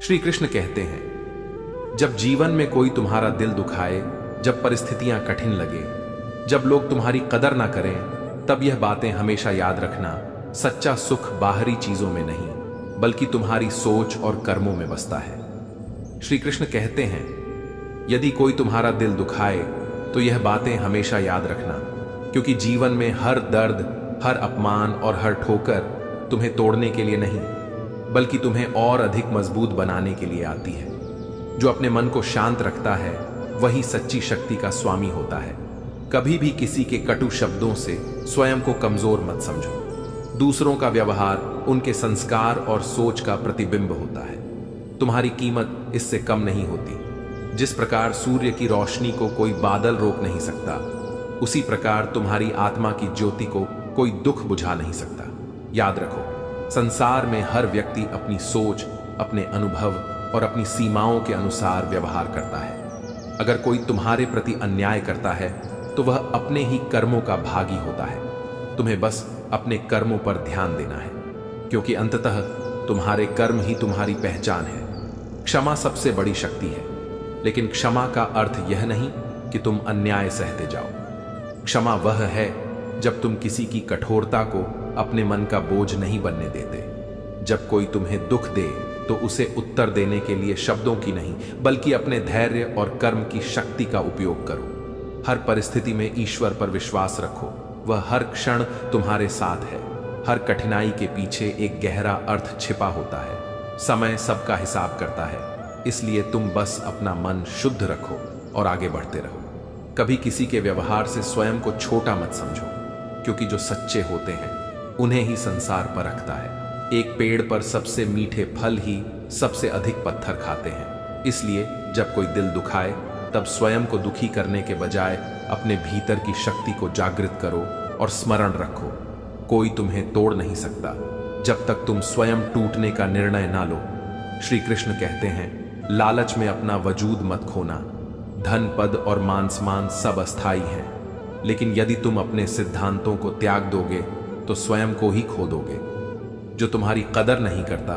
श्री कृष्ण कहते हैं, जब जीवन में कोई तुम्हारा दिल दुखाए, जब परिस्थितियां कठिन लगे, जब लोग तुम्हारी कदर ना करें, तब यह बातें हमेशा याद रखना, सच्चा सुख बाहरी चीजों में नहीं बल्कि तुम्हारी सोच और कर्मों में बसता है। श्री कृष्ण कहते हैं, यदि कोई तुम्हारा दिल दुखाए तो यह बातें हमेशा याद रखना, क्योंकि जीवन में हर दर्द, हर अपमान और हर ठोकर तुम्हें तोड़ने के लिए नहीं बल्कि तुम्हें और अधिक मजबूत बनाने के लिए आती है। जो अपने मन को शांत रखता है वही सच्ची शक्ति का स्वामी होता है। कभी भी किसी के कटु शब्दों से स्वयं को कमजोर मत समझो। दूसरों का व्यवहार उनके संस्कार और सोच का प्रतिबिंब होता है। तुम्हारी कीमत इससे कम नहीं होती। जिस प्रकार सूर्य की रोशनी को कोई बादल रोक नहीं सकता, उसी प्रकार तुम्हारी आत्मा की ज्योति को कोई दुख बुझा नहीं सकता। याद रखो, संसार में हर व्यक्ति अपनी सोच, अपने अनुभव और अपनी सीमाओं के अनुसार व्यवहार करता है। अगर कोई तुम्हारे प्रति अन्याय करता है तो वह अपने ही कर्मों का भागी होता है। तुम्हें बस अपने कर्मों पर ध्यान देना है, क्योंकि अंततः तुम्हारे कर्म ही तुम्हारी पहचान है। क्षमा सबसे बड़ी शक्ति है, लेकिन क्षमा का अर्थ यह नहीं कि तुम अन्याय सहते जाओ। क्षमा वह है जब तुम किसी की कठोरता को अपने मन का बोझ नहीं बनने देते। जब कोई तुम्हें दुख दे तो उसे उत्तर देने के लिए शब्दों की नहीं बल्कि अपने धैर्य और कर्म की शक्ति का उपयोग करो। हर परिस्थिति में ईश्वर पर विश्वास रखो, वह हर क्षण तुम्हारे साथ है। हर कठिनाई के पीछे एक गहरा अर्थ छिपा होता है। समय सबका हिसाब करता है, इसलिए तुम बस अपना मन शुद्ध रखो और आगे बढ़ते रहो। कभी किसी के व्यवहार से स्वयं को छोटा मत समझो, क्योंकि जो सच्चे होते हैं उन्हें ही संसार परखता है। एक पेड़ पर सबसे मीठे फल ही सबसे अधिक पत्थर खाते हैं। इसलिए जब कोई दिल दुखाए तब स्वयं को दुखी करने के बजाय अपने भीतर की शक्ति को जागृत करो और स्मरण रखो, कोई तुम्हें तोड़ नहीं सकता जब तक तुम स्वयं टूटने का निर्णय ना लो। श्री कृष्ण कहते हैं, लालच में अपना वजूद मत खोना। धन, पद और मान सम्मान सब अस्थाई हैं, लेकिन यदि तुम अपने सिद्धांतों को त्याग दोगे तो स्वयं को ही खो दोगे। जो तुम्हारी कदर नहीं करता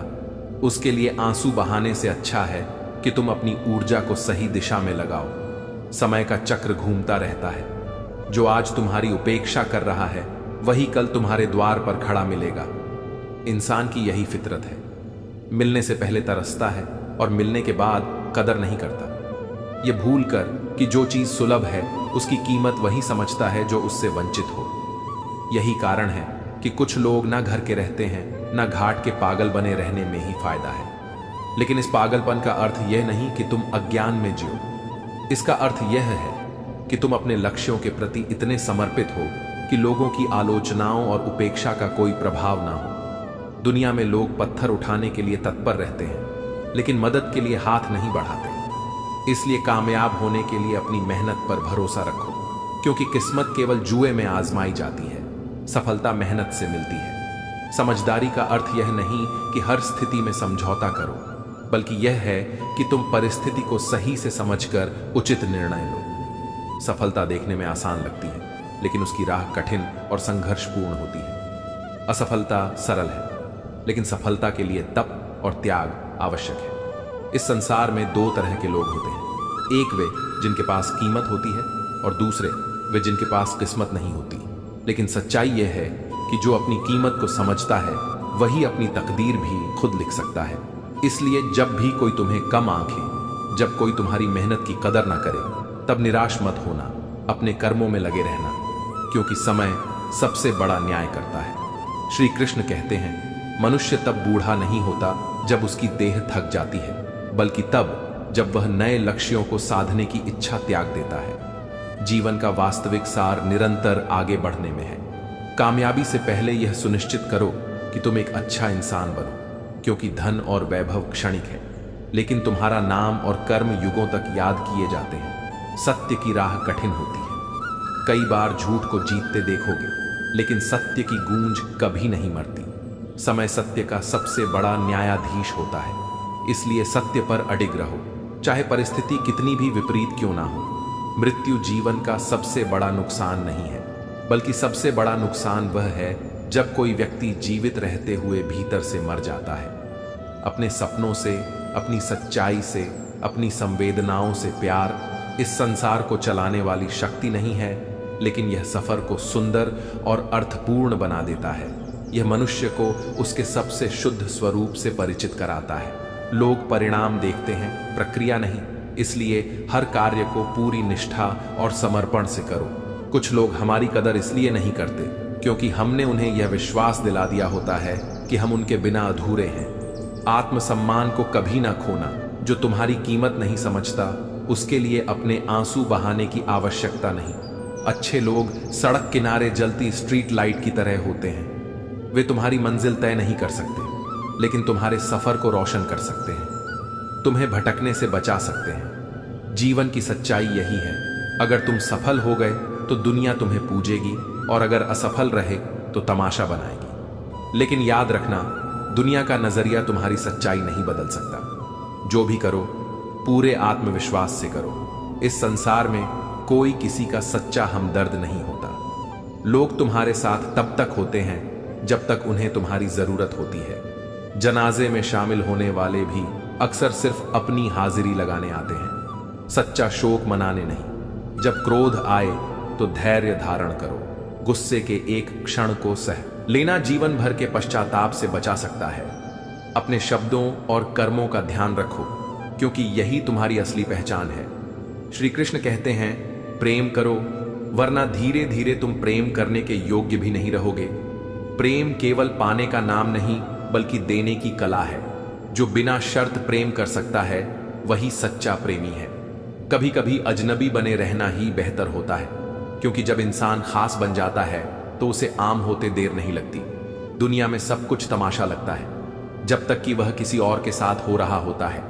उसके लिए आंसू बहाने से अच्छा है कि तुम अपनी ऊर्जा को सही दिशा में लगाओ। समय का चक्र घूमता रहता है। जो आज तुम्हारी उपेक्षा कर रहा है वही कल तुम्हारे द्वार पर खड़ा मिलेगा। इंसान की यही फितरत है, मिलने से पहले तरसता है और मिलने के बाद कदर नहीं करता। ये भूल कर कि जो चीज सुलभ है उसकी कीमत वही समझता है जो उससे वंचित हो। यही कारण है कि कुछ लोग ना घर के रहते हैं, ना घाट के पागल बने रहने में ही फायदा है। लेकिन इस पागलपन का अर्थ यह नहीं कि तुम अज्ञान में जियो। इसका अर्थ यह है कि तुम अपने लक्ष्यों के प्रति इतने समर्पित हो कि लोगों की आलोचनाओं और उपेक्षा का कोई प्रभाव ना हो। दुनिया में लोग पत्थर उठाने के लिए तत्पर रहते हैं, लेकिन मदद के लिए हाथ नहीं बढ़ाते। इसलिए कामयाब होने के लिए अपनी मेहनत पर भरोसा रखो, क्योंकि किस्मत केवल जुए में आजमाई जाती है, सफलता मेहनत से मिलती है। समझदारी का अर्थ यह नहीं कि हर स्थिति में समझौता करो, बल्कि यह है कि तुम परिस्थिति को सही से समझकर उचित निर्णय लो। सफलता देखने में आसान लगती है, लेकिन उसकी राह कठिन और संघर्षपूर्ण होती है। असफलता सरल है, लेकिन सफलता के लिए तप और त्याग आवश्यक है। इस संसार में दो तरह के लोग होते हैं, एक वे जिनके पास कीमत होती है और दूसरे वे जिनके पास किस्मत नहीं होती। लेकिन सच्चाई यह है कि जो अपनी कीमत को समझता है वही अपनी तकदीर भी खुद लिख सकता है। इसलिए जब भी कोई तुम्हें कम आंके, जब कोई तुम्हारी मेहनत की कदर ना करे, तब निराश मत होना, अपने कर्मों में लगे रहना, क्योंकि समय सबसे बड़ा न्याय करता है। श्री कृष्ण कहते हैं, मनुष्य तब बूढ़ा नहीं होता जब उसकी देह थक जाती है, बल्कि तब जब वह नए लक्ष्यों को साधने की इच्छा त्याग देता है। जीवन का वास्तविक सार निरंतर आगे बढ़ने में है। कामयाबी से पहले यह सुनिश्चित करो कि तुम एक अच्छा इंसान बनो, क्योंकि धन और वैभव क्षणिक है, लेकिन तुम्हारा नाम और कर्म युगों तक याद किए जाते हैं। सत्य की राह कठिन होती है, कई बार झूठ को जीतते देखोगे, लेकिन सत्य की गूंज कभी नहीं मरती। समय सत्य का सबसे बड़ा न्यायाधीश होता है, इसलिए सत्य पर अडिग रहो, चाहे परिस्थिति कितनी भी विपरीत क्यों ना हो। मृत्यु जीवन का सबसे बड़ा नुकसान नहीं है, बल्कि सबसे बड़ा नुकसान वह है जब कोई व्यक्ति जीवित रहते हुए भीतर से मर जाता है। अपने सपनों से, अपनी सच्चाई से, अपनी संवेदनाओं से प्यार इस संसार को चलाने वाली शक्ति नहीं है, लेकिन यह सफर को सुंदर और अर्थपूर्ण बना देता है। यह मनुष्य को उसके सबसे शुद्ध स्वरूप से परिचित कराता है। लोग परिणाम देखते हैं, प्रक्रिया नहीं, इसलिए हर कार्य को पूरी निष्ठा और समर्पण से करो। कुछ लोग हमारी कदर इसलिए नहीं करते क्योंकि हमने उन्हें यह विश्वास दिला दिया होता है कि हम उनके बिना अधूरे हैं। आत्मसम्मान को कभी ना खोना। जो तुम्हारी कीमत नहीं समझता उसके लिए अपने आंसू बहाने की आवश्यकता नहीं। अच्छे लोग सड़क किनारे जलती स्ट्रीट लाइट की तरह होते हैं। वे तुम्हारी मंजिल तय नहीं कर सकते, लेकिन तुम्हारे सफर को रोशन कर सकते हैं, तुम्हें भटकने से बचा सकते हैं। जीवन की सच्चाई यही है, अगर तुम सफल हो गए तो दुनिया तुम्हें पूजेगी, और अगर असफल रहे तो तमाशा बनाएगी। लेकिन याद रखना, दुनिया का नजरिया तुम्हारी सच्चाई नहीं बदल सकता। जो भी करो पूरे आत्मविश्वास से करो। इस संसार में कोई किसी का सच्चा हमदर्द नहीं होता। लोग तुम्हारे साथ तब तक होते हैं जब तक उन्हें तुम्हारी जरूरत होती है। जनाजे में शामिल होने वाले भी अक्सर सिर्फ अपनी हाजिरी लगाने आते हैं, सच्चा शोक मनाने नहीं। जब क्रोध आए तो धैर्य धारण करो। गुस्से के एक क्षण को सह लेना जीवन भर के पश्चाताप से बचा सकता है। अपने शब्दों और कर्मों का ध्यान रखो, क्योंकि यही तुम्हारी असली पहचान है। श्री कृष्ण कहते हैं, प्रेम करो, वरना धीरे धीरे तुम प्रेम करने के योग्य भी नहीं रहोगे। प्रेम केवल पाने का नाम नहीं, बल्कि देने की कला है। जो बिना शर्त प्रेम कर सकता है वही सच्चा प्रेमी है। कभी कभी अजनबी बने रहना ही बेहतर होता है, क्योंकि जब इंसान खास बन जाता है तो उसे आम होते देर नहीं लगती। दुनिया में सब कुछ तमाशा लगता है जब तक कि वह किसी और के साथ हो रहा होता है,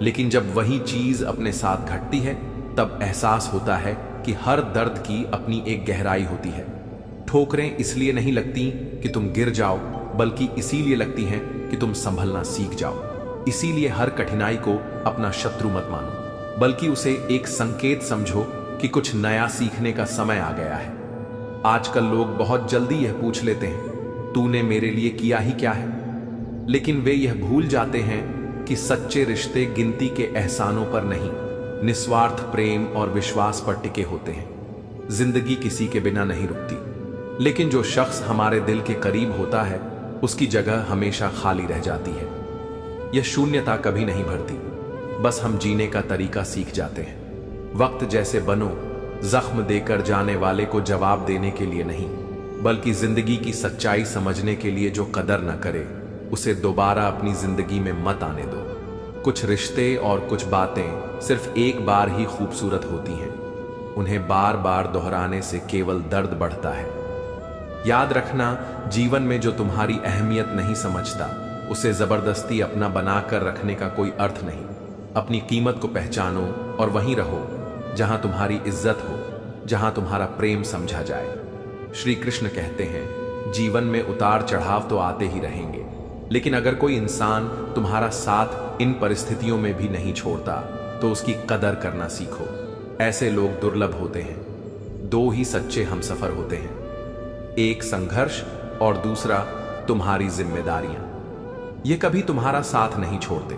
लेकिन जब वही चीज अपने साथ घटती है तब एहसास होता है कि हर दर्द की अपनी एक गहराई होती है। ठोकरें इसलिए नहीं लगती कि तुम गिर जाओ, बल्कि इसीलिए लगती हैं कि तुम संभलना सीख जाओ। इसीलिए हर कठिनाई को अपना शत्रु मत मानो, बल्कि उसे एक संकेत समझो कि कुछ नया सीखने का समय आ गया है। आजकल लोग बहुत जल्दी यह पूछ लेते हैं, तूने मेरे लिए किया ही क्या है? लेकिन वे यह भूल जाते हैं कि सच्चे रिश्ते गिनती के एहसानों पर नहीं, निस्वार्थ प्रेम और विश्वास पर टिके होते हैं। जिंदगी किसी के बिना नहीं रुकती, लेकिन जो शख्स हमारे दिल के करीब होता है उसकी जगह हमेशा खाली रह जाती है। यह शून्यता कभी नहीं भरती, बस हम जीने का तरीका सीख जाते हैं। वक्त जैसे बनो, जख्म देकर जाने वाले को जवाब देने के लिए नहीं, बल्कि जिंदगी की सच्चाई समझने के लिए। जो कदर न करे उसे दोबारा अपनी जिंदगी में मत आने दो। कुछ रिश्ते और कुछ बातें सिर्फ एक बार ही खूबसूरत होती हैं, उन्हें बार बार दोहराने से केवल दर्द बढ़ता है। याद रखना, जीवन में जो तुम्हारी अहमियत नहीं समझता उसे जबरदस्ती अपना बनाकर रखने का कोई अर्थ नहीं। अपनी कीमत को पहचानो और वहीं रहो जहां तुम्हारी इज्जत हो, जहां तुम्हारा प्रेम समझा जाए। श्री कृष्ण कहते हैं, जीवन में उतार चढ़ाव तो आते ही रहेंगे, लेकिन अगर कोई इंसान तुम्हारा साथ इन परिस्थितियों में भी नहीं छोड़ता तो उसकी कदर करना सीखो। ऐसे लोग दुर्लभ होते हैं। दो ही सच्चे हमसफर होते हैं, एक संघर्ष और दूसरा तुम्हारी जिम्मेदारियां। ये कभी तुम्हारा साथ नहीं छोड़ते,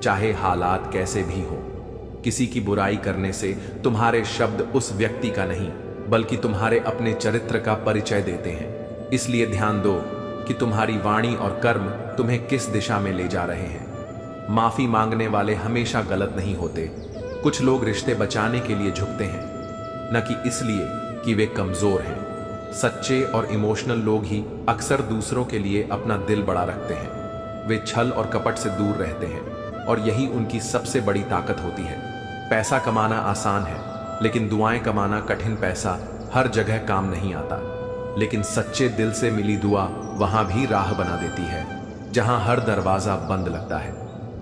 चाहे हालात कैसे भी हो। किसी की बुराई करने से तुम्हारे शब्द उस व्यक्ति का नहीं, बल्कि तुम्हारे अपने चरित्र का परिचय देते हैं। इसलिए ध्यान दो कि तुम्हारी वाणी और कर्म तुम्हें किस दिशा में ले जा रहे हैं। माफी मांगने वाले हमेशा गलत नहीं होते। कुछ लोग रिश्ते बचाने के लिए झुकते हैं, न कि इसलिए कि वे कमजोर हैं। सच्चे और इमोशनल लोग ही अक्सर दूसरों के लिए अपना दिल बड़ा रखते हैं। वे छल और कपट से दूर रहते हैं, और यही उनकी सबसे बड़ी ताकत होती है। पैसा कमाना आसान है, लेकिन दुआएं कमाना कठिन। पैसा हर जगह काम नहीं आता, लेकिन सच्चे दिल से मिली दुआ वहां भी राह बना देती है, जहां हर दरवाजा बंद लगता है।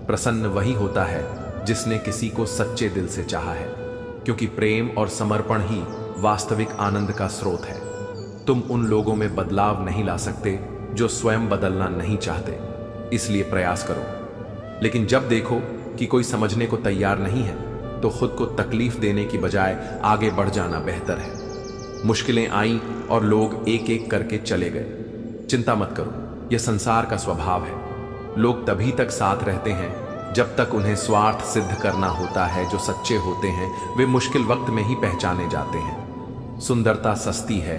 प्रसन्न वही होता है जिसने किसी को सच्चे दिल से चाहा है, क्योंकि प्रेम और समर्पण ही वास्तविक आनंद का स्रोत है। तुम उन लोगों में बदलाव नहीं ला सकते जो स्वयं बदलना नहीं चाहते, इसलिए प्रयास करो। लेकिन जब देखो कि कोई समझने को तैयार नहीं है, तो खुद को तकलीफ देने की बजाय आगे बढ़ जाना बेहतर है। मुश्किलें आईं और लोग एक एक करके चले गए। चिंता मत करो, यह संसार का स्वभाव है। लोग तभी तक साथ रहते हैं जब तक उन्हें स्वार्थ सिद्ध करना होता है। जो सच्चे होते हैं वे मुश्किल वक्त में ही पहचाने जाते हैं। सुंदरता सस्ती है,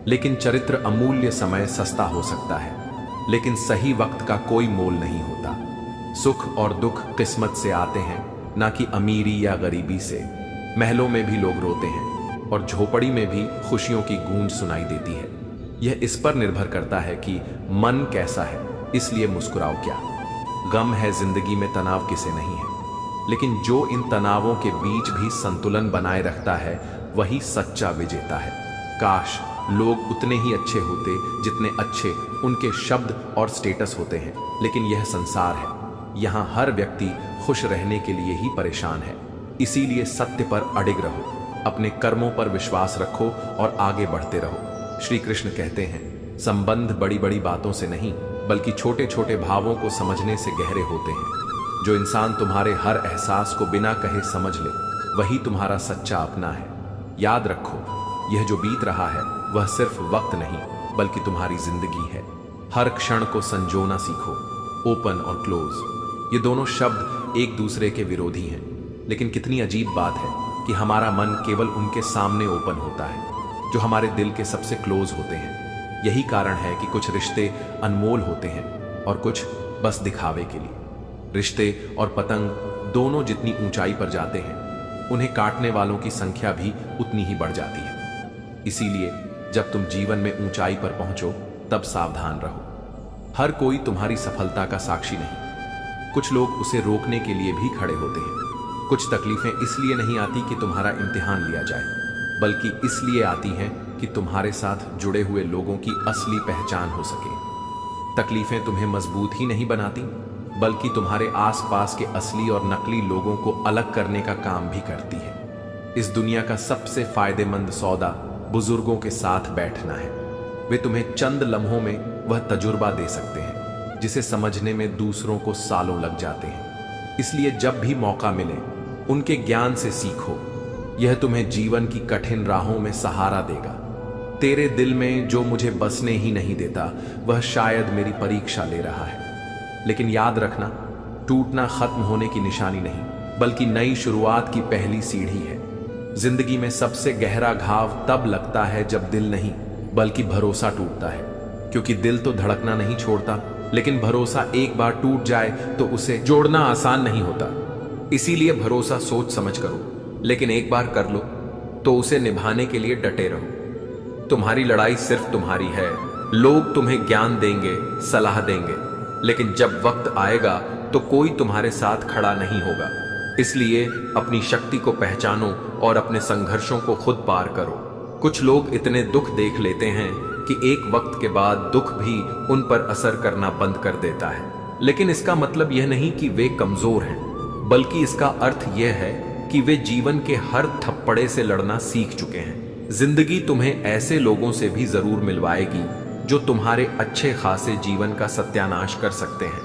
लेकिन चरित्र अमूल्य। समय सस्ता हो सकता है, लेकिन सही वक्त का कोई मोल नहीं होता। सुख और दुख किस्मत से आते हैं, ना कि अमीरी या गरीबी से। महलों में भी लोग रोते हैं और झोपड़ी में भी खुशियों की गूंज सुनाई देती है। यह इस पर निर्भर करता है कि मन कैसा है, इसलिए मुस्कुराओ क्या। गम है जिंदगी में, तनाव किसे नहीं है, लेकिन जो इन तनावों के बीच भी संतुलन बनाए रखता है वही सच्चा विजेता है। काश लोग उतने ही अच्छे होते जितने अच्छे उनके शब्द और स्टेटस होते हैं, लेकिन यह संसार है। यहाँ हर व्यक्ति खुश रहने के लिए ही परेशान है। इसीलिए सत्य पर अडिग रहो, अपने कर्मों पर विश्वास रखो और आगे बढ़ते रहो। श्री कृष्ण कहते हैं, संबंध बड़ी बड़ी बातों से नहीं, बल्कि छोटे छोटे भावों को समझने से गहरे होते हैं। जो इंसान तुम्हारे हर एहसास को बिना कहे समझ ले, वही तुम्हारा सच्चा अपना है। याद रखो, यह जो बीत रहा है वह सिर्फ वक्त नहीं, बल्कि तुम्हारी जिंदगी है। हर क्षण को संजोना सीखो। ओपन और क्लोज, ये दोनों शब्द एक दूसरे के विरोधी हैं, लेकिन कितनी अजीब बात है कि हमारा मन केवल उनके सामने ओपन होता है जो हमारे दिल के सबसे क्लोज होते हैं। यही कारण है कि कुछ रिश्ते अनमोल होते हैं और कुछ बस दिखावे के लिए। रिश्ते और पतंग दोनों जितनी ऊंचाई पर जाते हैं, उन्हें काटने वालों की संख्या भी उतनी ही बढ़ जाती है। इसीलिए जब तुम जीवन में ऊंचाई पर पहुंचो, तब सावधान रहो। हर कोई तुम्हारी सफलता का साक्षी नहीं, कुछ लोग उसे रोकने के लिए भी खड़े होते हैं। कुछ तकलीफें इसलिए नहीं आती कि तुम्हारा इम्तिहान लिया जाए, बल्कि इसलिए आती हैं कि तुम्हारे साथ जुड़े हुए लोगों की असली पहचान हो सके। तकलीफें तुम्हें मजबूत ही नहीं बनाती, बल्कि तुम्हारे आसपास के असली और नकली लोगों को अलग करने का काम भी करती है। इस दुनिया का सबसे फायदेमंद सौदा बुजुर्गों के साथ बैठना है। वे तुम्हें चंद लम्हों में वह तजुर्बा दे सकते हैं जिसे समझने में दूसरों को सालों लग जाते हैं। इसलिए जब भी मौका मिले, उनके ज्ञान से सीखो। यह तुम्हें जीवन की कठिन राहों में सहारा देगा। तेरे दिल में जो मुझे बसने ही नहीं देता, वह शायद मेरी परीक्षा ले रहा है। लेकिन याद रखना, टूटना खत्म होने की निशानी नहीं, बल्कि नई शुरुआत की पहली सीढ़ी है। जिंदगी में सबसे गहरा घाव तब लगता है जब दिल नहीं, बल्कि भरोसा टूटता है। क्योंकि दिल तो धड़कना नहीं छोड़ता, लेकिन भरोसा एक बार टूट जाए तो उसे जोड़ना आसान नहीं होता। इसीलिए भरोसा सोच समझ करो, लेकिन एक बार कर लो तो उसे निभाने के लिए डटे रहो। तुम्हारी लड़ाई सिर्फ तुम्हारी है। लोग तुम्हें ज्ञान देंगे, सलाह देंगे, लेकिन जब वक्त आएगा तो कोई तुम्हारे साथ खड़ा नहीं होगा। इसलिए अपनी शक्ति को पहचानो और अपने संघर्षों को खुद पार करो। कुछ लोग इतने दुख देख लेते हैं कि एक वक्त के बाद दुख भी उन पर असर करना बंद कर देता है। लेकिन इसका मतलब यह नहीं कि वे कमजोर हैं, बल्कि इसका अर्थ यह है कि वे जीवन के हर थप्पड़े से लड़ना सीख चुके हैं। जिंदगी तुम्हें ऐसे लोगों से भी जरूर मिलवाएगी जो तुम्हारे अच्छे खासे जीवन का सत्यानाश कर सकते हैं।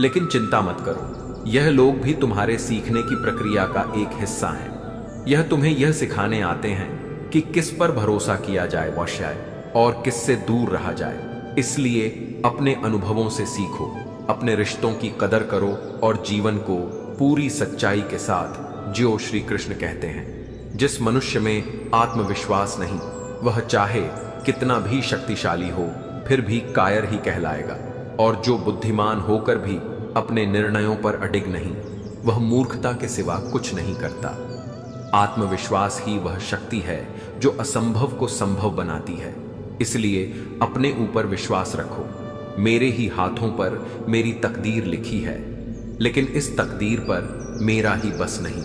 लेकिन चिंता मत करो, यह लोग भी तुम्हारे सीखने की प्रक्रिया का एक हिस्सा हैं। यह तुम्हें यह सिखाने आते हैं कि किस पर भरोसा किया जाए वश्याय और किससे दूर रहा जाए। इसलिए अपने अनुभवों से सीखो, अपने रिश्तों की कदर करो और जीवन को पूरी सच्चाई के साथ जियो। श्री कृष्ण कहते हैं, जिस मनुष्य में आत्मविश्वास नहीं, वह चाहे कितना भी शक्तिशाली हो फिर भी कायर ही कहलाएगा। और जो बुद्धिमान होकर भी अपने निर्णयों पर अडिग नहीं, वह मूर्खता के सिवा कुछ नहीं करता। आत्मविश्वास ही वह शक्ति है जो असंभव को संभव बनाती है। इसलिए अपने ऊपर विश्वास रखो। मेरे ही हाथों पर मेरी तकदीर लिखी है, लेकिन इस तकदीर पर मेरा ही बस नहीं।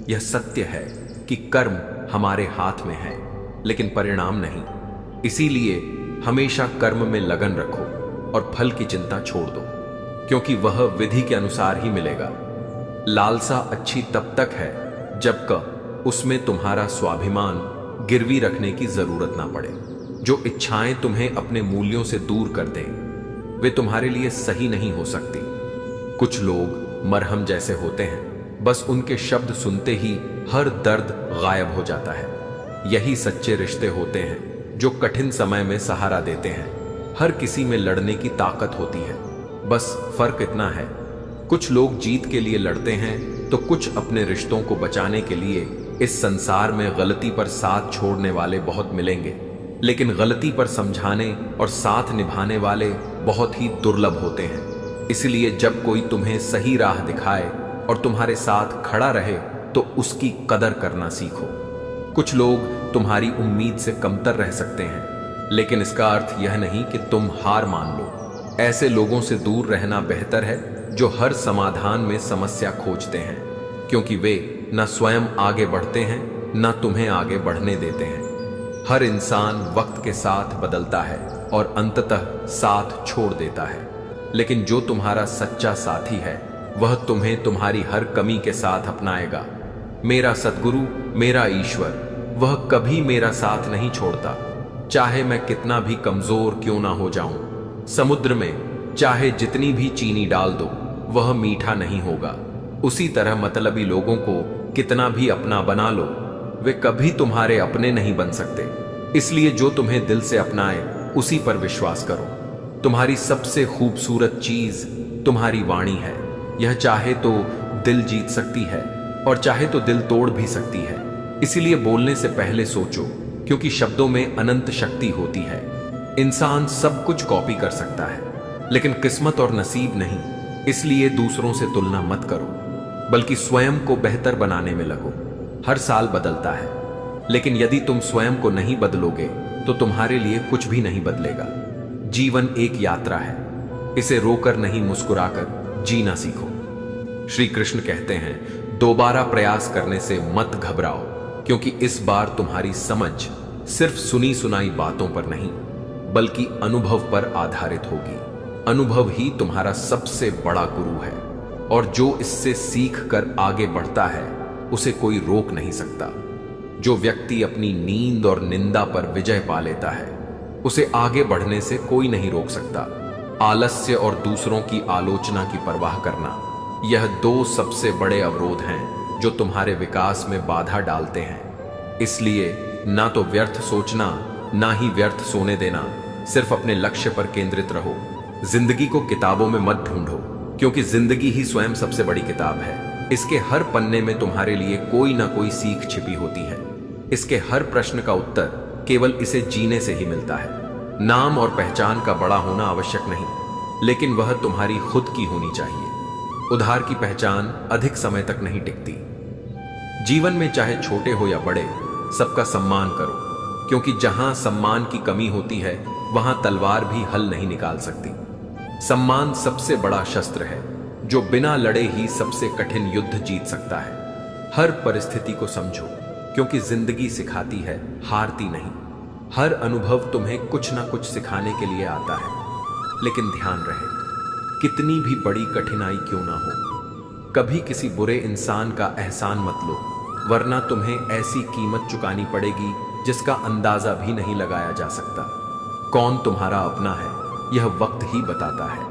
यह सत्य है कि कर्म हमारे हाथ में है, लेकिन परिणाम नहीं। इसीलिए हमेशा कर्म में लगन रखो और फल की चिंता छोड़ दो, क्योंकि वह विधि के अनुसार ही मिलेगा। लालसा अच्छी तब तक है जब तक उसमें तुम्हारा स्वाभिमान गिरवी रखने की जरूरत ना पड़े। जो इच्छाएं तुम्हें अपने मूल्यों से दूर कर दें, वे तुम्हारे लिए सही नहीं हो सकती। कुछ लोग मरहम जैसे होते हैं, बस उनके शब्द सुनते ही हर दर्द गायब हो जाता है। यही सच्चे रिश्ते होते हैं जो कठिन समय में सहारा देते हैं। हर किसी में लड़ने की ताकत होती है, बस फर्क इतना है कुछ लोग जीत के लिए लड़ते हैं तो कुछ अपने रिश्तों को बचाने के लिए। इस संसार में गलती पर साथ छोड़ने वाले बहुत मिलेंगे, लेकिन गलती पर समझाने और साथ निभाने वाले बहुत ही दुर्लभ होते हैं। इसलिए जब कोई तुम्हें सही राह दिखाए और तुम्हारे साथ खड़ा रहे तो उसकी कदर करना सीखो। कुछ लोग तुम्हारी उम्मीद से कमतर रह सकते हैं, लेकिन इसका अर्थ यह नहीं कि तुम हार मान लो। ऐसे लोगों से दूर रहना बेहतर है जो हर समाधान में समस्या खोजते हैं, क्योंकि वे न स्वयं आगे बढ़ते हैं न तुम्हें आगे बढ़ने देते हैं। हर इंसान वक्त के साथ बदलता है और अंततः साथ छोड़ देता है, लेकिन जो तुम्हारा सच्चा साथी है वह तुम्हें तुम्हारी हर कमी के साथ अपनाएगा। मेरा सद्गुरु, मेरा ईश्वर, वह कभी मेरा साथ नहीं छोड़ता, चाहे मैं कितना भी कमजोर क्यों ना हो जाऊं। समुद्र में चाहे जितनी भी चीनी डाल दो वह मीठा नहीं होगा। उसी तरह मतलबी लोगों को कितना भी अपना बना लो, वे कभी तुम्हारे अपने नहीं बन सकते। इसलिए जो तुम्हें दिल से अपनाए उसी पर विश्वास करो। तुम्हारी सबसे खूबसूरत चीज तुम्हारी वाणी है। यह चाहे तो दिल जीत सकती है और चाहे तो दिल तोड़ भी सकती है। इसीलिए बोलने से पहले सोचो, क्योंकि शब्दों में अनंत शक्ति होती है। इंसान सब कुछ कॉपी कर सकता है, लेकिन किस्मत और नसीब नहीं। इसलिए दूसरों से तुलना मत करो, बल्कि स्वयं को बेहतर बनाने में लगो। हर साल बदलता है, लेकिन यदि तुम स्वयं को नहीं बदलोगे तो तुम्हारे लिए कुछ भी नहीं बदलेगा। जीवन एक यात्रा है, इसे रोकर नहीं मुस्कुराकर जीना सीखो। श्री कृष्ण कहते हैं, दोबारा प्रयास करने से मत घबराओ, क्योंकि इस बार तुम्हारी समझ सिर्फ सुनी सुनाई बातों पर नहीं बल्कि अनुभव पर आधारित होगी। अनुभव ही तुम्हारा सबसे बड़ा गुरु है, और जो इससे सीख कर आगे बढ़ता है उसे कोई रोक नहीं सकता। जो व्यक्ति अपनी नींद और निंदा पर विजय पा लेता है उसे आगे बढ़ने से कोई नहीं रोक सकता। आलस्य और दूसरों की आलोचना की परवाह करना, यह दो सबसे बड़े अवरोध हैं जो तुम्हारे विकास में बाधा डालते हैं। इसलिए ना तो व्यर्थ सोचना, ना ही व्यर्थ सोने देना। सिर्फ अपने लक्ष्य पर केंद्रित रहो। जिंदगी को किताबों में मत ढूंढो, क्योंकि जिंदगी ही स्वयं सबसे बड़ी किताब है। इसके हर पन्ने में तुम्हारे लिए कोई ना कोई सीख छिपी होती है। इसके हर प्रश्न का उत्तर केवल इसे जीने से ही मिलता है। नाम और पहचान का बड़ा होना आवश्यक नहीं, लेकिन वह तुम्हारी खुद की होनी चाहिए। उधार की पहचान अधिक समय तक नहीं टिकती। जीवन में चाहे छोटे हो या बड़े, सबका सम्मान करो, क्योंकि जहां सम्मान की कमी होती है वहां तलवार भी हल नहीं निकाल सकती। सम्मान सबसे बड़ा शस्त्र है जो बिना लड़े ही सबसे कठिन युद्ध जीत सकता है। हर परिस्थिति को समझो, क्योंकि जिंदगी सिखाती है, हारती नहीं। हर अनुभव तुम्हें कुछ ना कुछ सिखाने के लिए आता है, लेकिन ध्यान रहे, कितनी भी बड़ी कठिनाई क्यों ना हो, कभी किसी बुरे इंसान का एहसान मत लो, वरना तुम्हें ऐसी कीमत चुकानी पड़ेगी जिसका अंदाजा भी नहीं लगाया जा सकता। कौन तुम्हारा अपना है यह वक्त ही बताता है।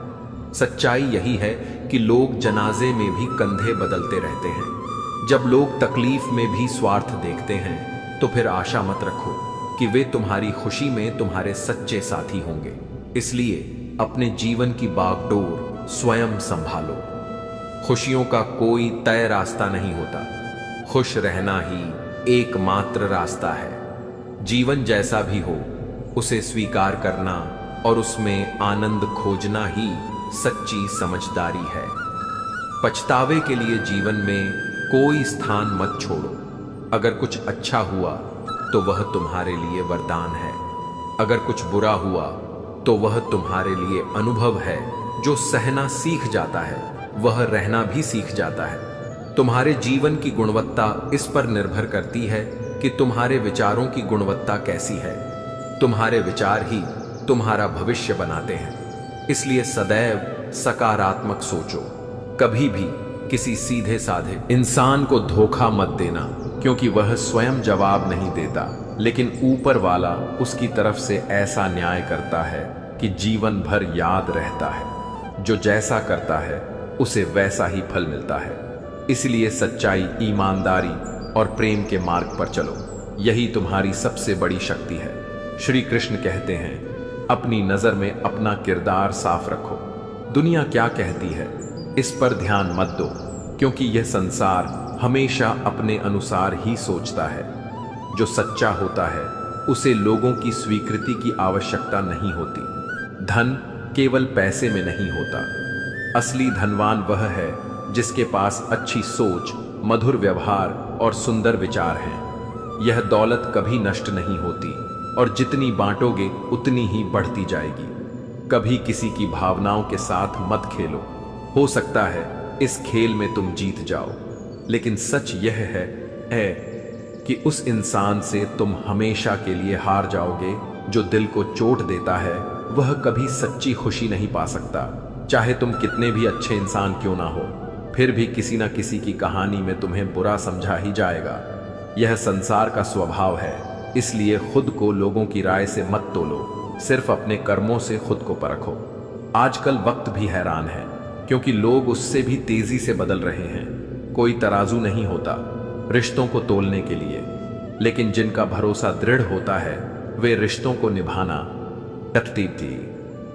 सच्चाई यही है कि लोग जनाजे में भी कंधे बदलते रहते हैं। जब लोग तकलीफ में भी स्वार्थ देखते हैं तो फिर आशा मत रखो कि वे तुम्हारी खुशी में तुम्हारे सच्चे साथी होंगे। इसलिए अपने जीवन की बागडोर स्वयं संभालो। खुशियों का कोई तय रास्ता नहीं होता, खुश रहना ही एकमात्र रास्ता है। जीवन जैसा भी हो उसे स्वीकार करना और उसमें आनंद खोजना ही सच्ची समझदारी है। पछतावे के लिए जीवन में कोई स्थान मत छोड़ो। अगर कुछ अच्छा हुआ तो वह तुम्हारे लिए वरदान है, अगर कुछ बुरा हुआ तो वह तुम्हारे लिए अनुभव है। जो सहना सीख जाता है वह रहना भी सीख जाता है। तुम्हारे जीवन की गुणवत्ता इस पर निर्भर करती है कि तुम्हारे विचारों की गुणवत्ता कैसी है। तुम्हारे विचार ही तुम्हारा भविष्य बनाते हैं। इसलिए सदैव सकारात्मक सोचो। कभी भी किसी सीधे साधे इंसान को धोखा मत देना, क्योंकि वह स्वयं जवाब नहीं देता, लेकिन ऊपर वाला उसकी तरफ से ऐसा न्याय करता है कि जीवन भर याद रहता है। जो जैसा करता है उसे वैसा ही फल मिलता है। इसलिए सच्चाई, ईमानदारी और प्रेम के मार्ग पर चलो, यही तुम्हारी सबसे बड़ी शक्ति है। श्री कृष्ण कहते हैं, अपनी नजर में अपना किरदार साफ रखो। दुनिया क्या कहती है इस पर ध्यान मत दो, क्योंकि यह संसार हमेशा अपने अनुसार ही सोचता है। जो सच्चा होता है उसे लोगों की स्वीकृति की आवश्यकता नहीं होती। धन केवल पैसे में नहीं होता। असली धनवान वह है जिसके पास अच्छी सोच, मधुर व्यवहार और सुंदर विचार हैं। यह दौलत कभी नष्ट नहीं होती और जितनी बांटोगे उतनी ही बढ़ती जाएगी। कभी किसी की भावनाओं के साथ मत खेलो। हो सकता है इस खेल में तुम जीत जाओ, लेकिन सच यह है कि उस इंसान से तुम हमेशा के लिए हार जाओगे। जो दिल को चोट देता है वह कभी सच्ची खुशी नहीं पा सकता। चाहे तुम कितने भी अच्छे इंसान क्यों ना हो, फिर भी किसी ना किसी की कहानी में तुम्हें बुरा समझा ही जाएगा। यह संसार का स्वभाव है, इसलिए खुद को लोगों की राय से मत तोलो, सिर्फ अपने कर्मों से खुद को परखो। आजकल वक्त भी हैरान है, क्योंकि लोग उससे भी तेजी से बदल रहे हैं। कोई तराजू नहीं होता रिश्तों को तोलने के लिए, लेकिन जिनका भरोसा दृढ़ होता है वे रिश्तों को निभाना, तरतीब थी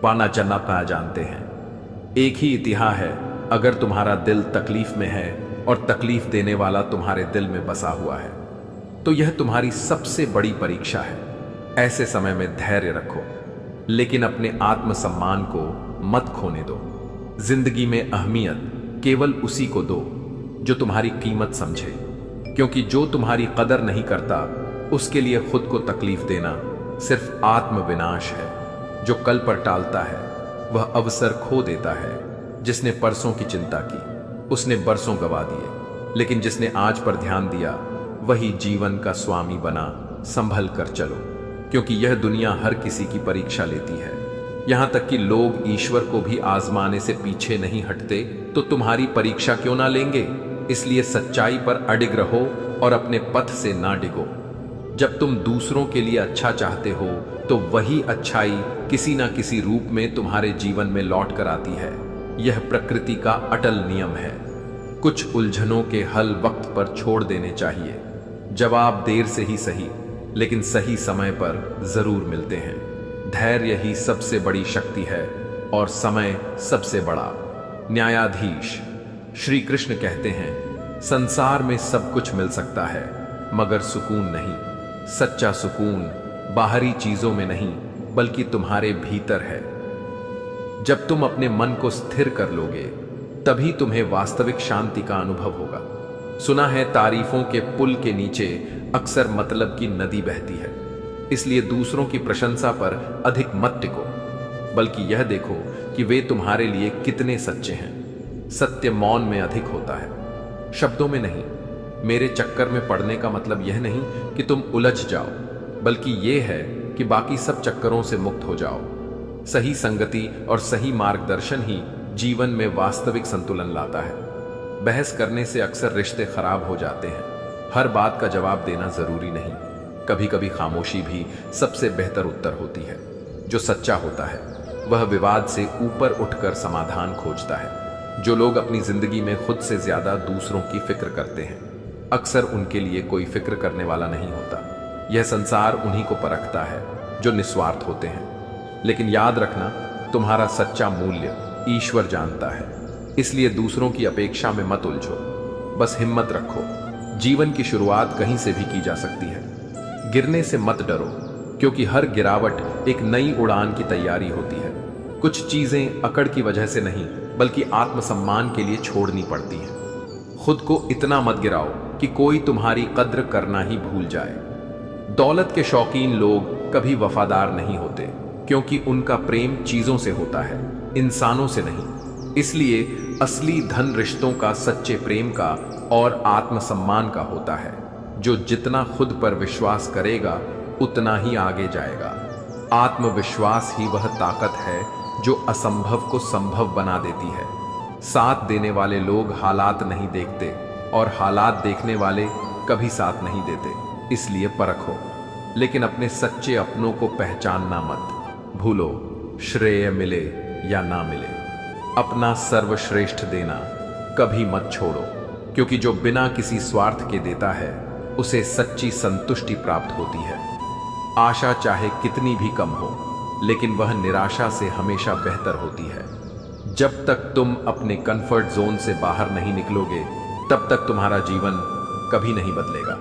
पाना चलना पाया जानते हैं। एक ही इतिहास है, अगर तुम्हारा दिल तकलीफ में है और तकलीफ देने वाला तुम्हारे दिल में बसा हुआ है, तो यह तुम्हारी सबसे बड़ी परीक्षा है। ऐसे समय में धैर्य रखो, लेकिन अपने आत्मसम्मान को मत खोने दो। जिंदगी में अहमियत केवल उसी को दो जो तुम्हारी कीमत समझे, क्योंकि जो तुम्हारी कदर नहीं करता उसके लिए खुद को तकलीफ देना सिर्फ आत्मविनाश है। जो कल पर टालता है वह अवसर खो देता है। जिसने परसों की चिंता की उसने बरसों गवा दिए, लेकिन जिसने आज पर ध्यान दिया वही जीवन का स्वामी बना। संभल कर चलो, क्योंकि यह दुनिया हर किसी की परीक्षा लेती है। यहां तक कि लोग ईश्वर को भी आजमाने से पीछे नहीं हटते, तो तुम्हारी परीक्षा क्यों ना लेंगे। इसलिए सच्चाई पर अडिग रहो और अपने पथ से ना डिगो। जब तुम दूसरों के लिए अच्छा चाहते हो तो वही अच्छाई किसी ना किसी रूप में तुम्हारे जीवन में लौट कर आती है। यह प्रकृति का अटल नियम है। कुछ उलझनों के हल वक्त पर छोड़ देने चाहिए। जवाब देर से ही सही, लेकिन सही समय पर जरूर मिलते हैं। धैर्य ही सबसे बड़ी शक्ति है और समय सबसे बड़ा न्यायाधीश। श्री कृष्ण कहते हैं, संसार में सब कुछ मिल सकता है मगर सुकून नहीं। सच्चा सुकून बाहरी चीजों में नहीं बल्कि तुम्हारे भीतर है। जब तुम अपने मन को स्थिर कर लोगे तभी तुम्हें वास्तविक शांति का अनुभव होगा। सुना है तारीफों के पुल के नीचे अक्सर मतलब की नदी बहती है। इसलिए दूसरों की प्रशंसा पर अधिक मत टिको, बल्कि यह देखो कि वे तुम्हारे लिए कितने सच्चे हैं। सत्य मौन में अधिक होता है, शब्दों में नहीं। मेरे चक्कर में पड़ने का मतलब यह नहीं कि तुम उलझ जाओ, बल्कि यह है कि बाकी सब चक्करों से मुक्त हो जाओ। सही संगति और सही मार्गदर्शन ही जीवन में वास्तविक संतुलन लाता है। बहस करने से अक्सर रिश्ते खराब हो जाते हैं। हर बात का जवाब देना जरूरी नहीं। कभी कभी खामोशी भी सबसे बेहतर उत्तर होती है। जो सच्चा होता है वह विवाद से ऊपर उठकर समाधान खोजता है। जो लोग अपनी जिंदगी में खुद से ज्यादा दूसरों की फिक्र करते हैं, अक्सर उनके लिए कोई फिक्र करने वाला नहीं होता। यह संसार उन्हीं को परखता है जो निस्वार्थ होते हैं। लेकिन याद रखना, तुम्हारा सच्चा मूल्य ईश्वर जानता है। इसलिए दूसरों की अपेक्षा में मत उलझो, बस हिम्मत रखो। जीवन की शुरुआत कहीं से भी की जा सकती है। गिरने से मत डरो, क्योंकि हर गिरावट एक नई उड़ान की तैयारी होती है। कुछ चीजें अकड़ की वजह से नहीं बल्कि आत्मसम्मान के लिए छोड़नी पड़ती हैं। खुद को इतना मत गिराओ कि कोई तुम्हारी कद्र करना ही भूल जाए। दौलत के शौकीन लोग कभी वफादार नहीं होते, क्योंकि उनका प्रेम चीजों से होता है, इंसानों से नहीं। इसलिए असली धन रिश्तों का, सच्चे प्रेम का और आत्मसम्मान का होता है। जो जितना खुद पर विश्वास करेगा उतना ही आगे जाएगा। आत्मविश्वास ही वह ताकत है जो असंभव को संभव बना देती है। साथ देने वाले लोग हालात नहीं देखते और हालात देखने वाले कभी साथ नहीं देते। इसलिए परखो, लेकिन अपने सच्चे अपनों को पहचानना मत भूलो। श्रेय मिले या ना मिले, अपना सर्वश्रेष्ठ देना कभी मत छोड़ो, क्योंकि जो बिना किसी स्वार्थ के देता है उसे सच्ची संतुष्टि प्राप्त होती है। आशा चाहे कितनी भी कम हो, लेकिन वह निराशा से हमेशा बेहतर होती है। जब तक तुम अपने कंफर्ट जोन से बाहर नहीं निकलोगे, तब तक तुम्हारा जीवन कभी नहीं बदलेगा।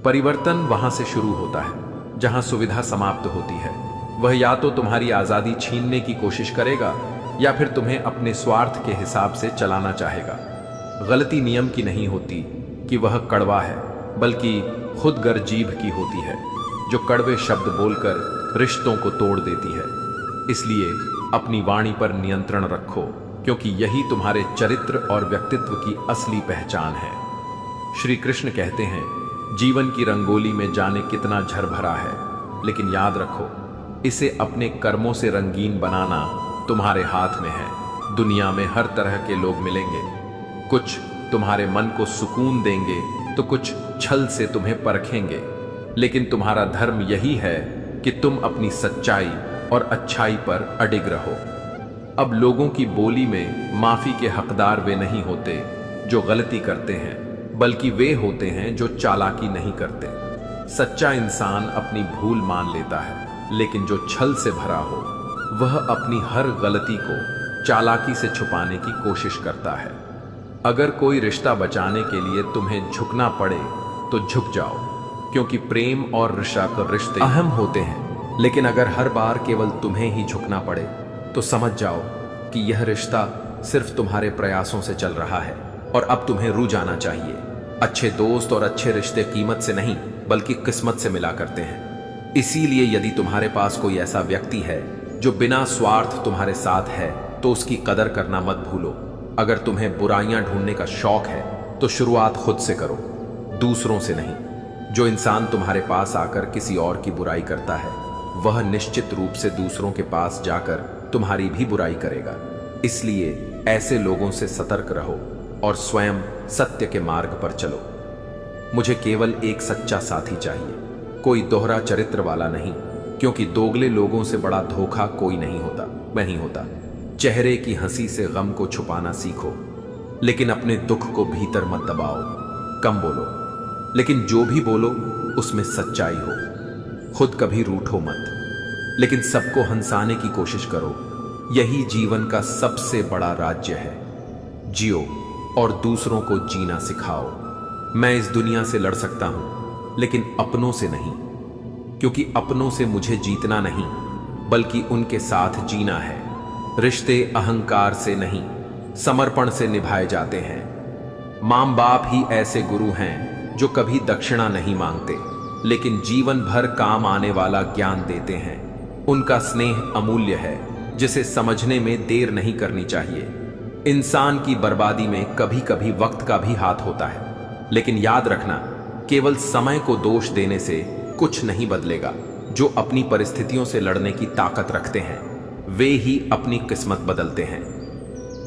परिवर्तन वहां से शुरू होता है जहां सुविधा समाप्त होती है। वह या तो तुम्हारी आजादी छीनने की कोशिश करेगा या फिर तुम्हें अपने स्वार्थ के हिसाब से चलाना चाहेगा। गलती नियम की नहीं होती कि वह कड़वा है, बल्कि खुद गर्जीभ की होती है जो कड़वे शब्द बोलकर रिश्तों को तोड़ देती है। इसलिए अपनी वाणी पर नियंत्रण रखो, क्योंकि यही तुम्हारे चरित्र और व्यक्तित्व की असली पहचान है। श्री कृष्ण कहते हैं, जीवन की रंगोली में जाने कितना झरभरा है, लेकिन याद रखो, इसे अपने कर्मों से रंगीन बनाना तुम्हारे हाथ में है। दुनिया में हर तरह के लोग मिलेंगे, कुछ तुम्हारे मन को सुकून देंगे तो कुछ छल से तुम्हें परखेंगे, लेकिन तुम्हारा धर्म यही है कि तुम अपनी सच्चाई और अच्छाई पर अडिग रहो। अब लोगों की बोली में माफी के हकदार वे नहीं होते जो गलती करते हैं, बल्कि वे होते हैं जो चालाकी नहीं करते। सच्चा इंसान अपनी भूल मान लेता है, लेकिन जो छल से भरा हो वह अपनी हर गलती को चालाकी से छुपाने की कोशिश करता है। अगर कोई रिश्ता बचाने के लिए तुम्हें झुकना पड़े तो झुक जाओ, क्योंकि प्रेम और रिश्ते अहम होते हैं। लेकिन अगर हर बार केवल तुम्हें ही झुकना पड़े तो समझ जाओ कि यह रिश्ता सिर्फ तुम्हारे प्रयासों से चल रहा है और अब तुम्हें रुक जाना चाहिए। अच्छे दोस्त और अच्छे रिश्ते कीमत से नहीं बल्कि किस्मत से मिला करते हैं। इसीलिए यदि तुम्हारे पास कोई ऐसा व्यक्ति है जो बिना स्वार्थ तुम्हारे साथ है तो उसकी कदर करना मत भूलो। अगर तुम्हें बुराइयां ढूंढने का शौक है तो शुरुआत खुद से करो, दूसरों से नहीं। जो इंसान तुम्हारे पास आकर किसी और की बुराई करता है वह निश्चित रूप से दूसरों के पास जाकर तुम्हारी भी बुराई करेगा। इसलिए ऐसे लोगों से सतर्क रहो और स्वयं सत्य के मार्ग पर चलो। मुझे केवल एक सच्चा साथी चाहिए, कोई दोहरा चरित्र वाला नहीं, क्योंकि दोगले लोगों से बड़ा धोखा कोई नहीं होता। चेहरे की हंसी से गम को छुपाना सीखो, लेकिन अपने दुख को भीतर मत दबाओ। कम बोलो, लेकिन जो भी बोलो उसमें सच्चाई हो। खुद कभी रूठो मत, लेकिन सबको हंसाने की कोशिश करो। यही जीवन का सबसे बड़ा राज्य है। जियो और दूसरों को जीना सिखाओ। मैं इस दुनिया से लड़ सकता हूं, लेकिन अपनों से नहीं, क्योंकि अपनों से मुझे जीतना नहीं बल्कि उनके साथ जीना है। रिश्ते अहंकार से नहीं, समर्पण से निभाए जाते हैं। मां बाप ही ऐसे गुरु हैं जो कभी दक्षिणा नहीं मांगते, लेकिन जीवन भर काम आने वाला ज्ञान देते हैं। उनका स्नेह अमूल्य है, जिसे समझने में देर नहीं करनी चाहिए। इंसान की बर्बादी में कभी कभी वक्त का भी हाथ होता है, लेकिन याद रखना, केवल समय को दोष देने से कुछ नहीं बदलेगा। जो अपनी परिस्थितियों से लड़ने की ताकत रखते हैं वे ही अपनी किस्मत बदलते हैं।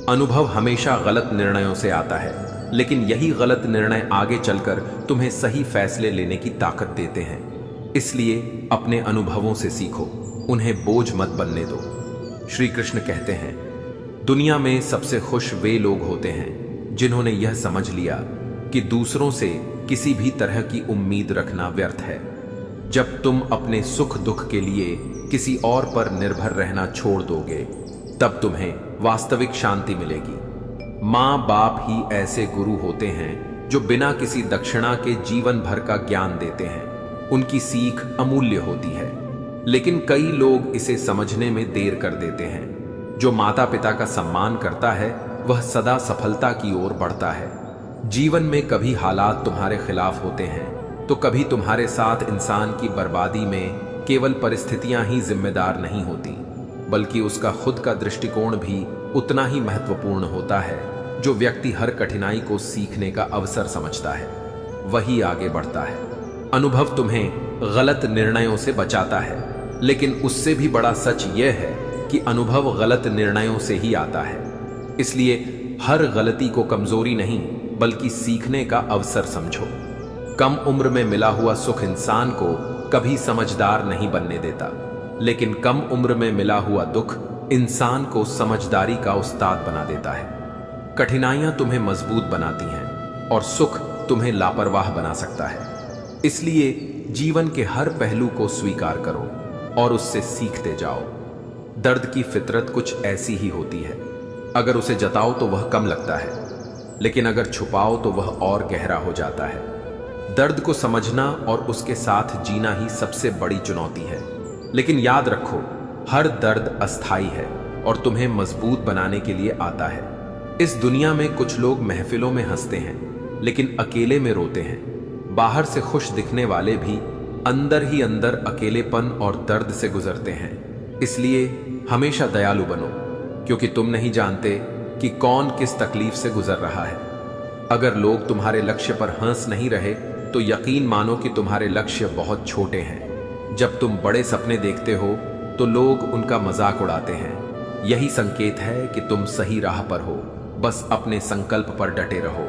अनुभव हमेशा गलत निर्णयों से आता है, लेकिन यही गलत निर्णय आगे चलकर तुम्हें सही फैसले लेने की ताकत देते हैं। इसलिए अपने अनुभवों से सीखो, उन्हें बोझ मत बनने दो। श्री कृष्ण कहते हैं, दुनिया में सबसे खुश वे लोग होते हैं जिन्होंने यह समझ लिया कि दूसरों से किसी भी तरह की उम्मीद रखना व्यर्थ है। जब तुम अपने सुख दुख के लिए किसी और पर निर्भर रहना छोड़ दोगे, तब तुम्हें वास्तविक शांति मिलेगी। मां बाप ही ऐसे गुरु होते हैं जो बिना किसी दक्षिणा के जीवन भर का ज्ञान देते हैं। उनकी सीख अमूल्य होती है, लेकिन कई लोग इसे समझने में देर कर देते हैं। जो माता पिता का सम्मान करता है वह सदा सफलता की ओर बढ़ता है। जीवन में कभी हालात तुम्हारे खिलाफ होते हैं तो कभी तुम्हारे साथ। इंसान की बर्बादी में केवल परिस्थितियां ही जिम्मेदार नहीं होती, बल्कि उसका खुद का दृष्टिकोण भी उतना ही महत्वपूर्ण होता है। जो व्यक्ति हर कठिनाई को सीखने का अवसर समझता है वही आगे बढ़ता है। अनुभव तुम्हें गलत निर्णयों से बचाता है, लेकिन उससे भी बड़ा सच यह है कि अनुभव गलत निर्णयों से ही आता है। इसलिए हर गलती को कमजोरी नहीं बल्कि सीखने का अवसर समझो। कम उम्र में मिला हुआ सुख इंसान को कभी समझदार नहीं बनने देता, लेकिन कम उम्र में मिला हुआ दुख इंसान को समझदारी का उस्ताद बना देता है। कठिनाइयां तुम्हें मजबूत बनाती हैं और सुख तुम्हें लापरवाह बना सकता है। इसलिए जीवन के हर पहलू को स्वीकार करो और उससे सीखते जाओ। दर्द की फितरत कुछ ऐसी ही होती है। अगर उसे जताओ तो वह कम लगता है, लेकिन अगर छुपाओ तो वह और गहरा हो जाता है। दर्द को समझना और उसके साथ जीना ही सबसे बड़ी चुनौती है। लेकिन याद रखो, हर दर्द अस्थाई है और तुम्हें मजबूत बनाने के लिए आता है। इस दुनिया में कुछ लोग महफिलों में हंसते हैं, लेकिन अकेले में रोते हैं। बाहर से खुश दिखने वाले भी अंदर ही अंदर अकेलेपन और दर्द से गुजरते हैं। इसलिए हमेशा दयालु बनो, क्योंकि तुम नहीं जानते कि कौन किस तकलीफ से गुजर रहा है। अगर लोग तुम्हारे लक्ष्य पर हंस नहीं रहे तो यकीन मानो कि तुम्हारे लक्ष्य बहुत छोटे हैं। जब तुम बड़े सपने देखते हो तो लोग उनका मजाक उड़ाते हैं। यही संकेत है कि तुम सही राह पर हो। बस अपने संकल्प पर डटे रहो।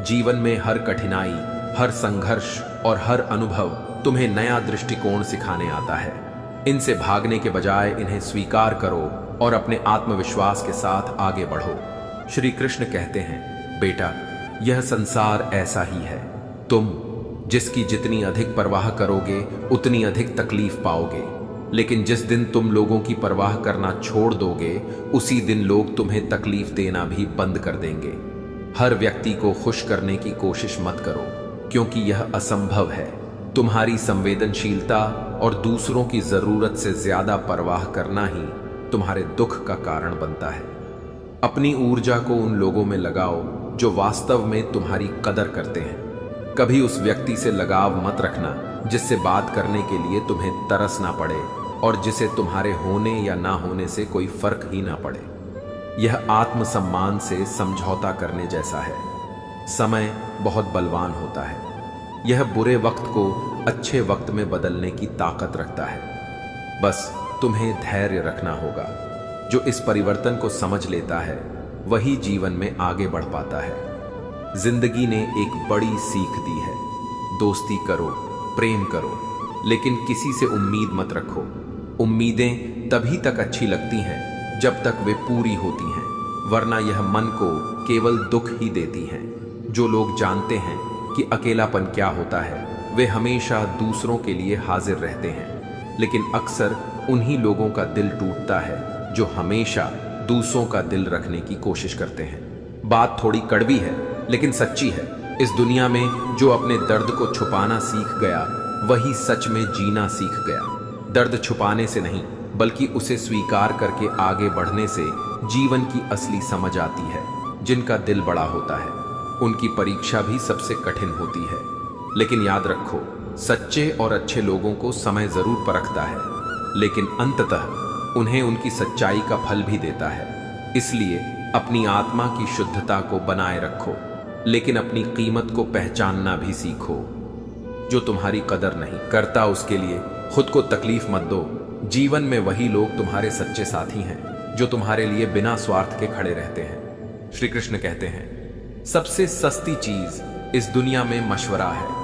जीवन में हर कठिनाई, हर संघर्ष और हर अनुभव तुम्हें नया दृष्टिकोण सिखाने आता है। इनसे भागने के बजाय इन्हें स्वीकार करो और अपने आत्मविश्वास के साथ आगे बढ़ो। श्री कृष्ण कहते हैं, बेटा, यह संसार ऐसा ही है। तुम जिसकी जितनी अधिक परवाह करोगे उतनी अधिक तकलीफ पाओगे। लेकिन जिस दिन तुम लोगों की परवाह करना छोड़ दोगे, उसी दिन लोग तुम्हें तकलीफ देना भी बंद कर देंगे। हर व्यक्ति को खुश करने की कोशिश मत करो, क्योंकि यह असंभव है। तुम्हारी संवेदनशीलता और दूसरों की जरूरत से ज्यादा परवाह करना ही तुम्हारे दुख का कारण बनता है। अपनी ऊर्जा को उन लोगों में लगाओ जो वास्तव में तुम्हारी कदर करते हैं। कभी उस व्यक्ति से लगाव मत रखना जिससे बात करने के लिए तुम्हें तरस ना पड़े और जिसे तुम्हारे होने या ना होने से कोई फर्क ही ना पड़े। यह आत्मसम्मान से समझौता करने जैसा है। समय बहुत बलवान होता है। यह बुरे वक्त को अच्छे वक्त में बदलने की ताकत रखता है। बस तुम्हें धैर्य रखना होगा। जो इस परिवर्तन को समझ लेता है वही जीवन में आगे बढ़ पाता है। जिंदगी ने एक बड़ी सीख दी है। दोस्ती करो, प्रेम करो, लेकिन किसी से उम्मीद मत रखो। उम्मीदें तभी तक अच्छी लगती हैं जब तक वे पूरी होती हैं, वरना यह मन को केवल दुख ही देती हैं। जो लोग जानते हैं कि अकेलापन क्या होता है, वे हमेशा दूसरों के लिए हाजिर रहते हैं। लेकिन अक्सर उन्हीं लोगों का दिल टूटता है जो हमेशा दूसरों का दिल रखने की कोशिश करते हैं। बात थोड़ी कड़वी है, लेकिन सच्ची है। इस दुनिया में जो अपने दर्द को छुपाना सीख गया, वही सच में जीना सीख गया। दर्द छुपाने से नहीं, बल्कि उसे स्वीकार करके आगे बढ़ने से जीवन की असली समझ आती है। जिनका दिल बड़ा होता है, उनकी परीक्षा भी सबसे कठिन होती है। लेकिन याद रखो, सच्चे और अच्छे लोगों को समय जरूर परखता है, लेकिन अंततः उन्हें उनकी सच्चाई का फल भी देता है। इसलिए अपनी आत्मा की शुद्धता को बनाए रखो, लेकिन अपनी कीमत को पहचानना भी सीखो। जो तुम्हारी कदर नहीं करता, उसके लिए खुद को तकलीफ मत दो। जीवन में वही लोग तुम्हारे सच्चे साथी हैं जो तुम्हारे लिए बिना स्वार्थ के खड़े रहते हैं। श्री कृष्ण कहते हैं, सबसे सस्ती चीज इस दुनिया में मशवरा है।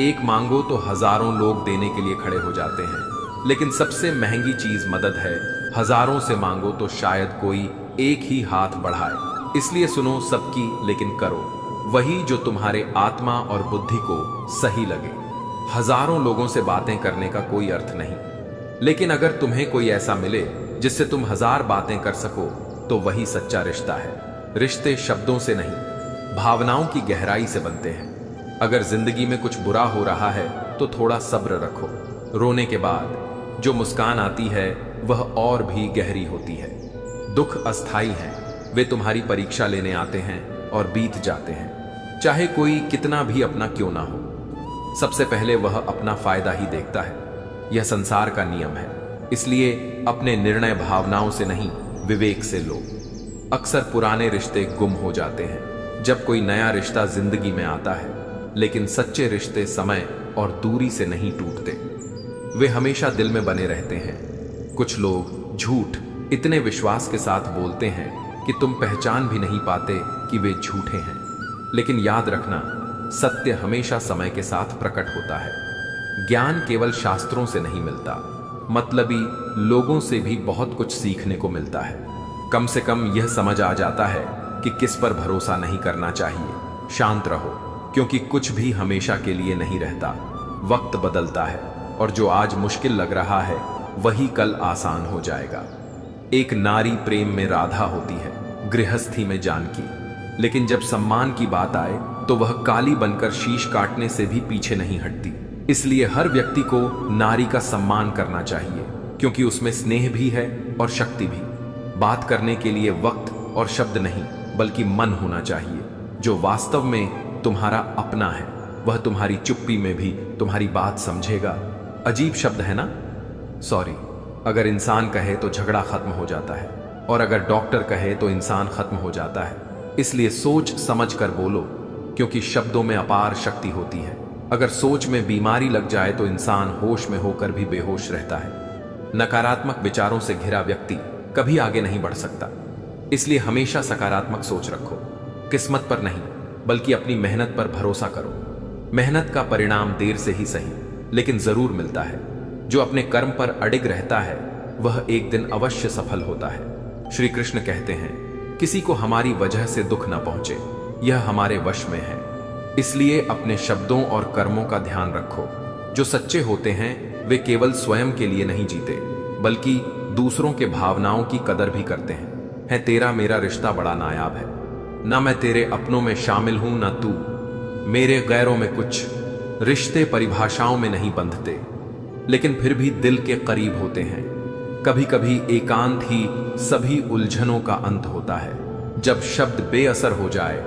एक मांगो तो हजारों लोग देने के लिए खड़े हो जाते हैं, लेकिन सबसे महंगी चीज मदद है। हजारों से मांगो तो शायद कोई एक ही हाथ बढ़ाए। इसलिए सुनो सबकी, लेकिन करो वही जो तुम्हारे आत्मा और बुद्धि को सही लगे। हजारों लोगों से बातें करने का कोई अर्थ नहीं, लेकिन अगर तुम्हें कोई ऐसा मिले जिससे तुम हजार बातें कर सको, तो वही सच्चा रिश्ता है। रिश्ते शब्दों से नहीं, भावनाओं की गहराई से बनते हैं। अगर जिंदगी में कुछ बुरा हो रहा है तो थोड़ा सब्र रखो। रोने के बाद जो मुस्कान आती है वह और भी गहरी होती है। दुख अस्थाई हैं, वे तुम्हारी परीक्षा लेने आते हैं और बीत जाते हैं, चाहे कोई कितना भी अपना क्यों ना हो। सबसे पहले वह अपना फायदा ही देखता है। यह संसार का नियम है। इसलिए अपने निर्णय भावनाओं से नहीं, विवेक से लो। अक्सर पुराने रिश्ते गुम हो जाते हैं जब कोई नया रिश्ता जिंदगी में आता है, लेकिन सच्चे रिश्ते समय और दूरी से नहीं टूटते, वे हमेशा दिल में बने रहते हैं। कुछ लोग झूठ इतने विश्वास के साथ बोलते हैं कि तुम पहचान भी नहीं पाते कि वे झूठे हैं। लेकिन याद रखना, सत्य हमेशा समय के साथ प्रकट होता है। ज्ञान केवल शास्त्रों से नहीं मिलता, मतलबी लोगों से भी बहुत कुछ सीखने को मिलता है। कम से कम यह समझ आ जाता है कि किस पर भरोसा नहीं करना चाहिए। शांत रहो, क्योंकि कुछ भी हमेशा के लिए नहीं रहता। वक्त बदलता है और जो आज मुश्किल लग रहा है वही कल आसान हो जाएगा। एक नारी प्रेम में राधा होती है, गृहस्थी में जानकी। लेकिन जब सम्मान की बात आए तो वह काली बनकर शीश काटने से भी पीछे नहीं हटती। इसलिए हर व्यक्ति को नारी का सम्मान करना चाहिए, क्योंकि उसमें स्नेह भी है और शक्ति भी। बात करने के लिए वक्त और शब्द नहीं, बल्कि मन होना चाहिए। जो वास्तव में तुम्हारा अपना है वह तुम्हारी चुप्पी में भी तुम्हारी बात समझेगा। अजीब शब्द है ना? सॉरी। अगर इंसान कहे तो झगड़ा खत्म हो जाता है, और अगर डॉक्टर कहे तो इंसान खत्म हो जाता है। इसलिए सोच समझ कर बोलो, क्योंकि शब्दों में अपार शक्ति होती है। अगर सोच में बीमारी लग जाए तो इंसान होश में होकर भी बेहोश रहता है। नकारात्मक विचारों से घिरा व्यक्ति कभी आगे नहीं बढ़ सकता। इसलिए हमेशा सकारात्मक सोच रखो। किस्मत पर नहीं, बल्कि अपनी मेहनत पर भरोसा करो। मेहनत का परिणाम देर से ही सही, लेकिन जरूर मिलता है। जो अपने कर्म पर अडिग रहता है वह एक दिन अवश्य सफल होता है। श्री कृष्ण कहते हैं, किसी को हमारी वजह से दुख न पहुंचे, यह हमारे वश में है। इसलिए अपने शब्दों और कर्मों का ध्यान रखो। जो सच्चे होते हैं वे केवल स्वयं के लिए नहीं जीते, बल्कि दूसरों के भावनाओं की कदर भी करते हैं। तेरा मेरा रिश्ता बड़ा नायाब है, ना मैं तेरे अपनों में शामिल हूं ना तू मेरे गैरों में। कुछ रिश्ते परिभाषाओं में नहीं बंधते, लेकिन फिर भी दिल के करीब होते हैं। कभी कभी एकांत ही सभी उलझनों का अंत होता है। जब शब्द बेअसर हो जाए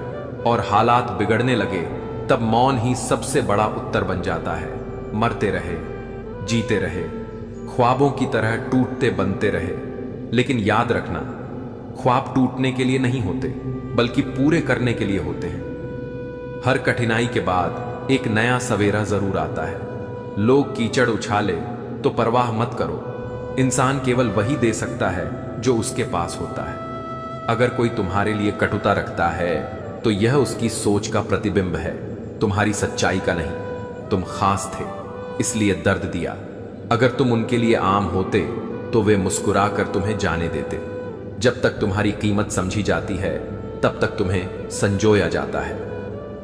और हालात बिगड़ने लगे, तब मौन ही सबसे बड़ा उत्तर बन जाता है। मरते रहे, जीते रहे, ख्वाबों की तरह टूटते बनते रहे। लेकिन याद रखना, ख्वाब टूटने के लिए नहीं होते, बल्कि पूरे करने के लिए होते हैं। हर कठिनाई के बाद एक नया सवेरा जरूर आता है। लोग कीचड़ उछाले तो परवाह मत करो। इंसान केवल वही दे सकता है जो उसके पास होता है। अगर कोई तुम्हारे लिए कटुता रखता है तो यह उसकी सोच का प्रतिबिंब है, तुम्हारी सच्चाई का नहीं। तुम खास थे, इसलिए दर्द दिया। अगर तुम उनके लिए आम होते तो वे मुस्कुराकर तुम्हें जाने देते। जब तक तुम्हारी कीमत समझी जाती है, तब तक तुम्हें संजोया जाता है।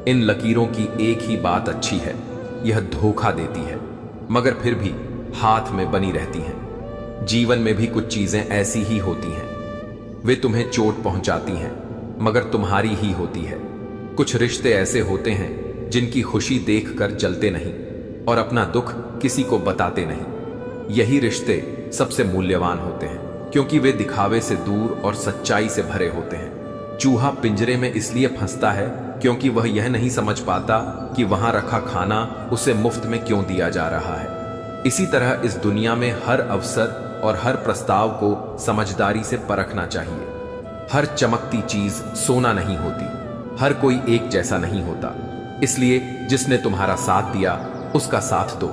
इन लकीरों की एक ही बात अच्छी है, यह धोखा देती है, मगर फिर भी हाथ में बनी रहती हैं। जीवन में भी कुछ चीजें ऐसी ही होती हैं, वे तुम्हें चोट पहुंचाती हैं, मगर तुम्हारी ही होती है। कुछ रिश्ते ऐसे होते हैं जिनकी खुशी देखकर जलते नहीं और अपना दुख किसी को बताते नहीं। यही रिश्ते सबसे मूल्यवान होते हैं, क्योंकि वे दिखावे से दूर और सच्चाई से भरे होते हैं। चूहा पिंजरे में इसलिए फंसता है क्योंकि वह यह नहीं समझ पाता कि वहां रखा खाना उसे मुफ्त में क्यों दिया जा रहा है। इसी तरह इस दुनिया में हर अवसर और हर प्रस्ताव को समझदारी से परखना चाहिए। हर चमकती चीज सोना नहीं होती, हर कोई एक जैसा नहीं होता। इसलिए जिसने तुम्हारा साथ दिया उसका साथ दो,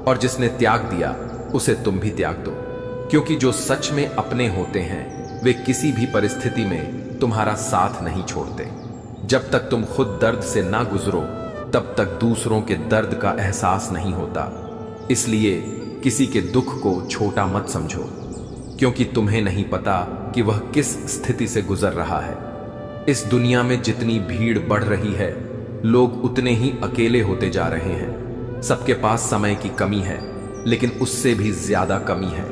और जिसने त्याग दिया उसे तुम भी त्याग दो। क्योंकि जो सच में अपने होते हैं वे किसी भी परिस्थिति में तुम्हारा साथ नहीं छोड़ते। जब तक तुम खुद दर्द से ना गुजरो, तब तक दूसरों के दर्द का एहसास नहीं होता। इसलिए किसी के दुख को छोटा मत समझो, क्योंकि तुम्हें नहीं पता कि वह किस स्थिति से गुजर रहा है। इस दुनिया में जितनी भीड़ बढ़ रही है, लोग उतने ही अकेले होते जा रहे हैं। सबके पास समय की कमी है, लेकिन उससे भी ज्यादा कमी है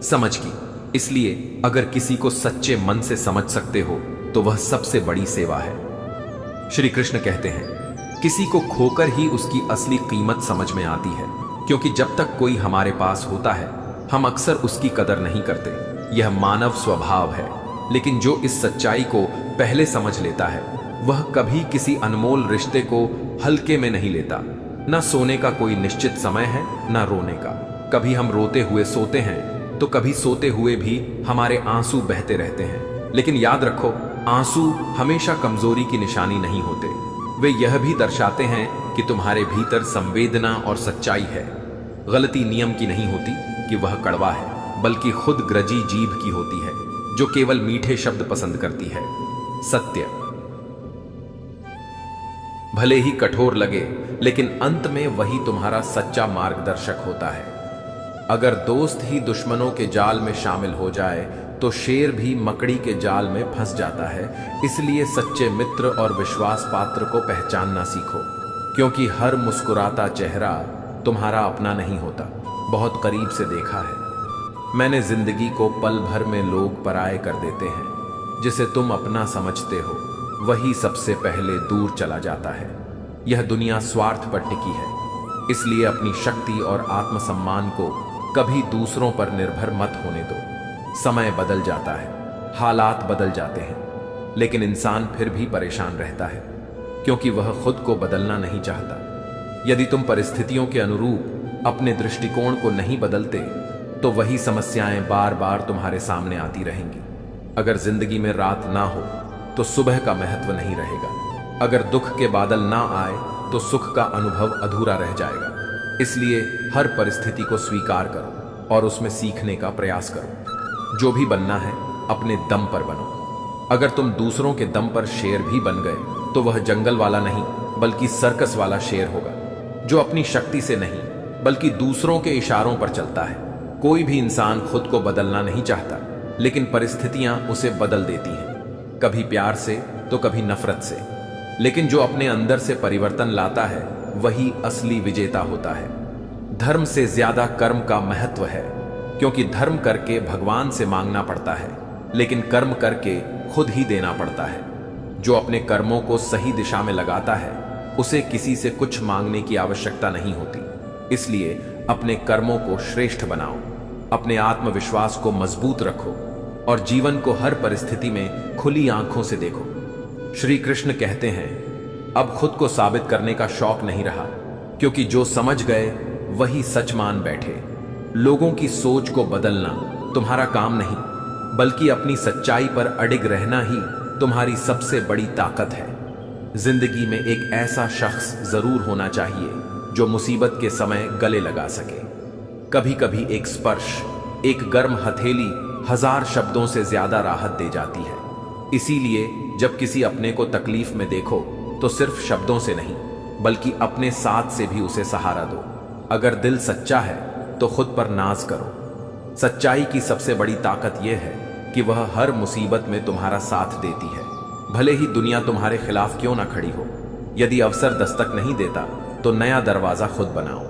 समझ की। इसलिए अगर किसी को सच्चे मन से समझ सकते हो तो वह सबसे बड़ी सेवा है। श्री कृष्ण कहते हैं, किसी को खोकर ही उसकी असली कीमत समझ में आती है, क्योंकि जब तक कोई हमारे पास होता है हम अक्सर उसकी कदर नहीं करते। यह मानव स्वभाव है, लेकिन जो इस सच्चाई को पहले समझ लेता है वह कभी किसी अनमोल रिश्ते को हल्के में नहीं लेता। न सोने का कोई निश्चित समय है, न रोने का। कभी हम रोते हुए सोते हैं तो कभी सोते हुए भी हमारे आंसू बहते रहते हैं। लेकिन याद रखो, आंसू हमेशा कमजोरी की निशानी नहीं होते। वे यह भी दर्शाते हैं कि तुम्हारे भीतर संवेदना और सच्चाई है। गलती नियम की नहीं होती कि वह कड़वा है, बल्कि खुद ग्रजी जीभ की होती है, जो केवल मीठे शब्द पसंद करती है। सत्य भले ही कठोर लगे, लेकिन अंत में वही तुम्हारा सच्चा मार्गदर्शक होता है। अगर दोस्त ही दुश्मनों के जाल में शामिल हो जाए तो शेर भी मकड़ी के जाल में फंस जाता है। इसलिए सच्चे मित्र और विश्वास पात्र को पहचानना सीखो, क्योंकि हर मुस्कुराता चेहरा तुम्हारा अपना नहीं होता। बहुत करीब से देखा है। मैंने जिंदगी को पल भर में लोग पराये कर देते हैं। जिसे तुम अपना समझते हो वही सबसे पहले दूर चला जाता है। यह दुनिया स्वार्थ पर टिकी है, इसलिए अपनी शक्ति और आत्मसम्मान को कभी दूसरों पर निर्भर मत होने दो। समय बदल जाता है, हालात बदल जाते हैं, लेकिन इंसान फिर भी परेशान रहता है क्योंकि वह खुद को बदलना नहीं चाहता। यदि तुम परिस्थितियों के अनुरूप अपने दृष्टिकोण को नहीं बदलते तो वही समस्याएं बार बार तुम्हारे सामने आती रहेंगी। अगर जिंदगी में रात ना हो तो सुबह का महत्व नहीं रहेगा। अगर दुख के बादल ना आए तो सुख का अनुभव अधूरा रह जाएगा। इसलिए हर परिस्थिति को स्वीकार करो और उसमें सीखने का प्रयास करो। जो भी बनना है अपने दम पर बनो। अगर तुम दूसरों के दम पर शेर भी बन गए तो वह जंगल वाला नहीं बल्कि सर्कस वाला शेर होगा, जो अपनी शक्ति से नहीं बल्कि दूसरों के इशारों पर चलता है। कोई भी इंसान खुद को बदलना नहीं चाहता, लेकिन परिस्थितियां उसे बदल देती हैं, कभी प्यार से तो कभी नफरत से। लेकिन जो अपने अंदर से परिवर्तन लाता है वही असली विजेता होता है। धर्म से ज्यादा कर्म का महत्व है, क्योंकि धर्म करके भगवान से मांगना पड़ता है, लेकिन कर्म करके खुद ही देना पड़ता है। जो अपने कर्मों को सही दिशा में लगाता है उसे किसी से कुछ मांगने की आवश्यकता नहीं होती। इसलिए अपने कर्मों को श्रेष्ठ बनाओ, अपने आत्मविश्वास को मजबूत रखो और जीवन को हर परिस्थिति में खुली आंखों से देखो। श्री कृष्ण कहते हैं, अब खुद को साबित करने का शौक नहीं रहा, क्योंकि जो समझ गए वही सच मान बैठे। लोगों की सोच को बदलना तुम्हारा काम नहीं, बल्कि अपनी सच्चाई पर अडिग रहना ही तुम्हारी सबसे बड़ी ताकत है। जिंदगी में एक ऐसा शख्स जरूर होना चाहिए जो मुसीबत के समय गले लगा सके। कभी कभी एक स्पर्श, एक गर्म हथेली 1000 शब्दों से ज्यादा राहत दे जाती है। इसीलिए जब किसी अपने को तकलीफ में देखो तो सिर्फ शब्दों से नहीं बल्कि अपने साथ से भी उसे सहारा दो। अगर दिल सच्चा है तो खुद पर नाज करो। सच्चाई की सबसे बड़ी ताकत यह है कि वह हर मुसीबत में तुम्हारा साथ देती है, भले ही दुनिया तुम्हारे खिलाफ क्यों ना खड़ी हो। यदि अवसर दस्तक नहीं देता तो नया दरवाजा खुद बनाओ।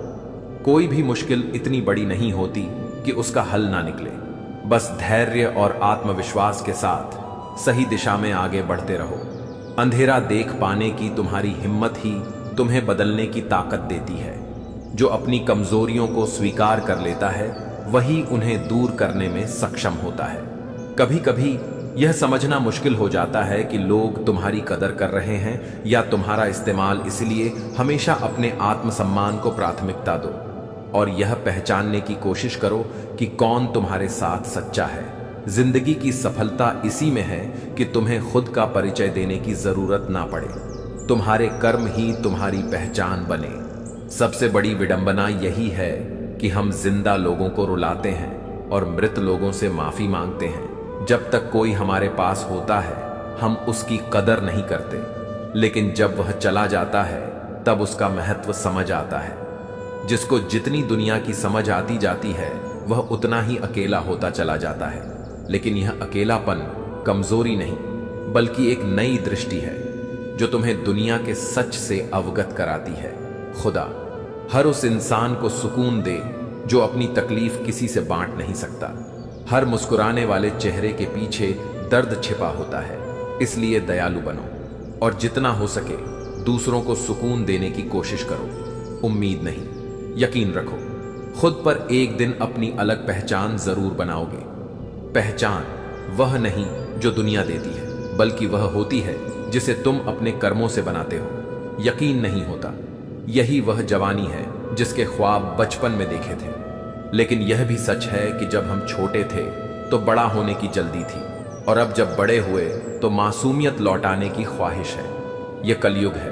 कोई भी मुश्किल इतनी बड़ी नहीं होती कि उसका हल ना निकले। बस धैर्य और आत्मविश्वास के साथ सही दिशा में आगे बढ़ते रहो। अंधेरा देख पाने की तुम्हारी हिम्मत ही तुम्हें बदलने की ताकत देती है। जो अपनी कमजोरियों को स्वीकार कर लेता है वही उन्हें दूर करने में सक्षम होता है। कभी कभी यह समझना मुश्किल हो जाता है कि लोग तुम्हारी कदर कर रहे हैं या तुम्हारा इस्तेमाल, इसलिए हमेशा अपने आत्मसम्मान को प्राथमिकता दो और यह पहचानने की कोशिश करो कि कौन तुम्हारे साथ सच्चा है। जिंदगी की सफलता इसी में है कि तुम्हें खुद का परिचय देने की जरूरत ना पड़े। तुम्हारे कर्म ही तुम्हारी पहचान बने। सबसे बड़ी विडंबना यही है कि हम जिंदा लोगों को रुलाते हैं और मृत लोगों से माफी मांगते हैं। जब तक कोई हमारे पास होता है हम उसकी कदर नहीं करते, लेकिन जब वह चला जाता है तब उसका महत्व समझ आता है। जिसको जितनी दुनिया की समझ आती जाती है वह उतना ही अकेला होता चला जाता है। लेकिन यह अकेलापन कमजोरी नहीं बल्कि एक नई दृष्टि है जो तुम्हें दुनिया के सच से अवगत कराती है। खुदा हर उस इंसान को सुकून दे जो अपनी तकलीफ किसी से बांट नहीं सकता। हर मुस्कुराने वाले चेहरे के पीछे दर्द छिपा होता है। इसलिए दयालु बनो और जितना हो सके दूसरों को सुकून देने की कोशिश करो। उम्मीद नहीं, यकीन रखो, खुद पर एक दिन अपनी अलग पहचान जरूर बनाओगे। पहचान वह नहीं जो दुनिया देती है, बल्कि वह होती है जिसे तुम अपने कर्मों से बनाते हो। यकीन नहीं होता, यही वह जवानी है जिसके ख्वाब बचपन में देखे थे। लेकिन यह भी सच है कि जब हम छोटे थे तो बड़ा होने की जल्दी थी, और अब जब बड़े हुए तो मासूमियत लौटाने की ख्वाहिश है। यह कलयुग है।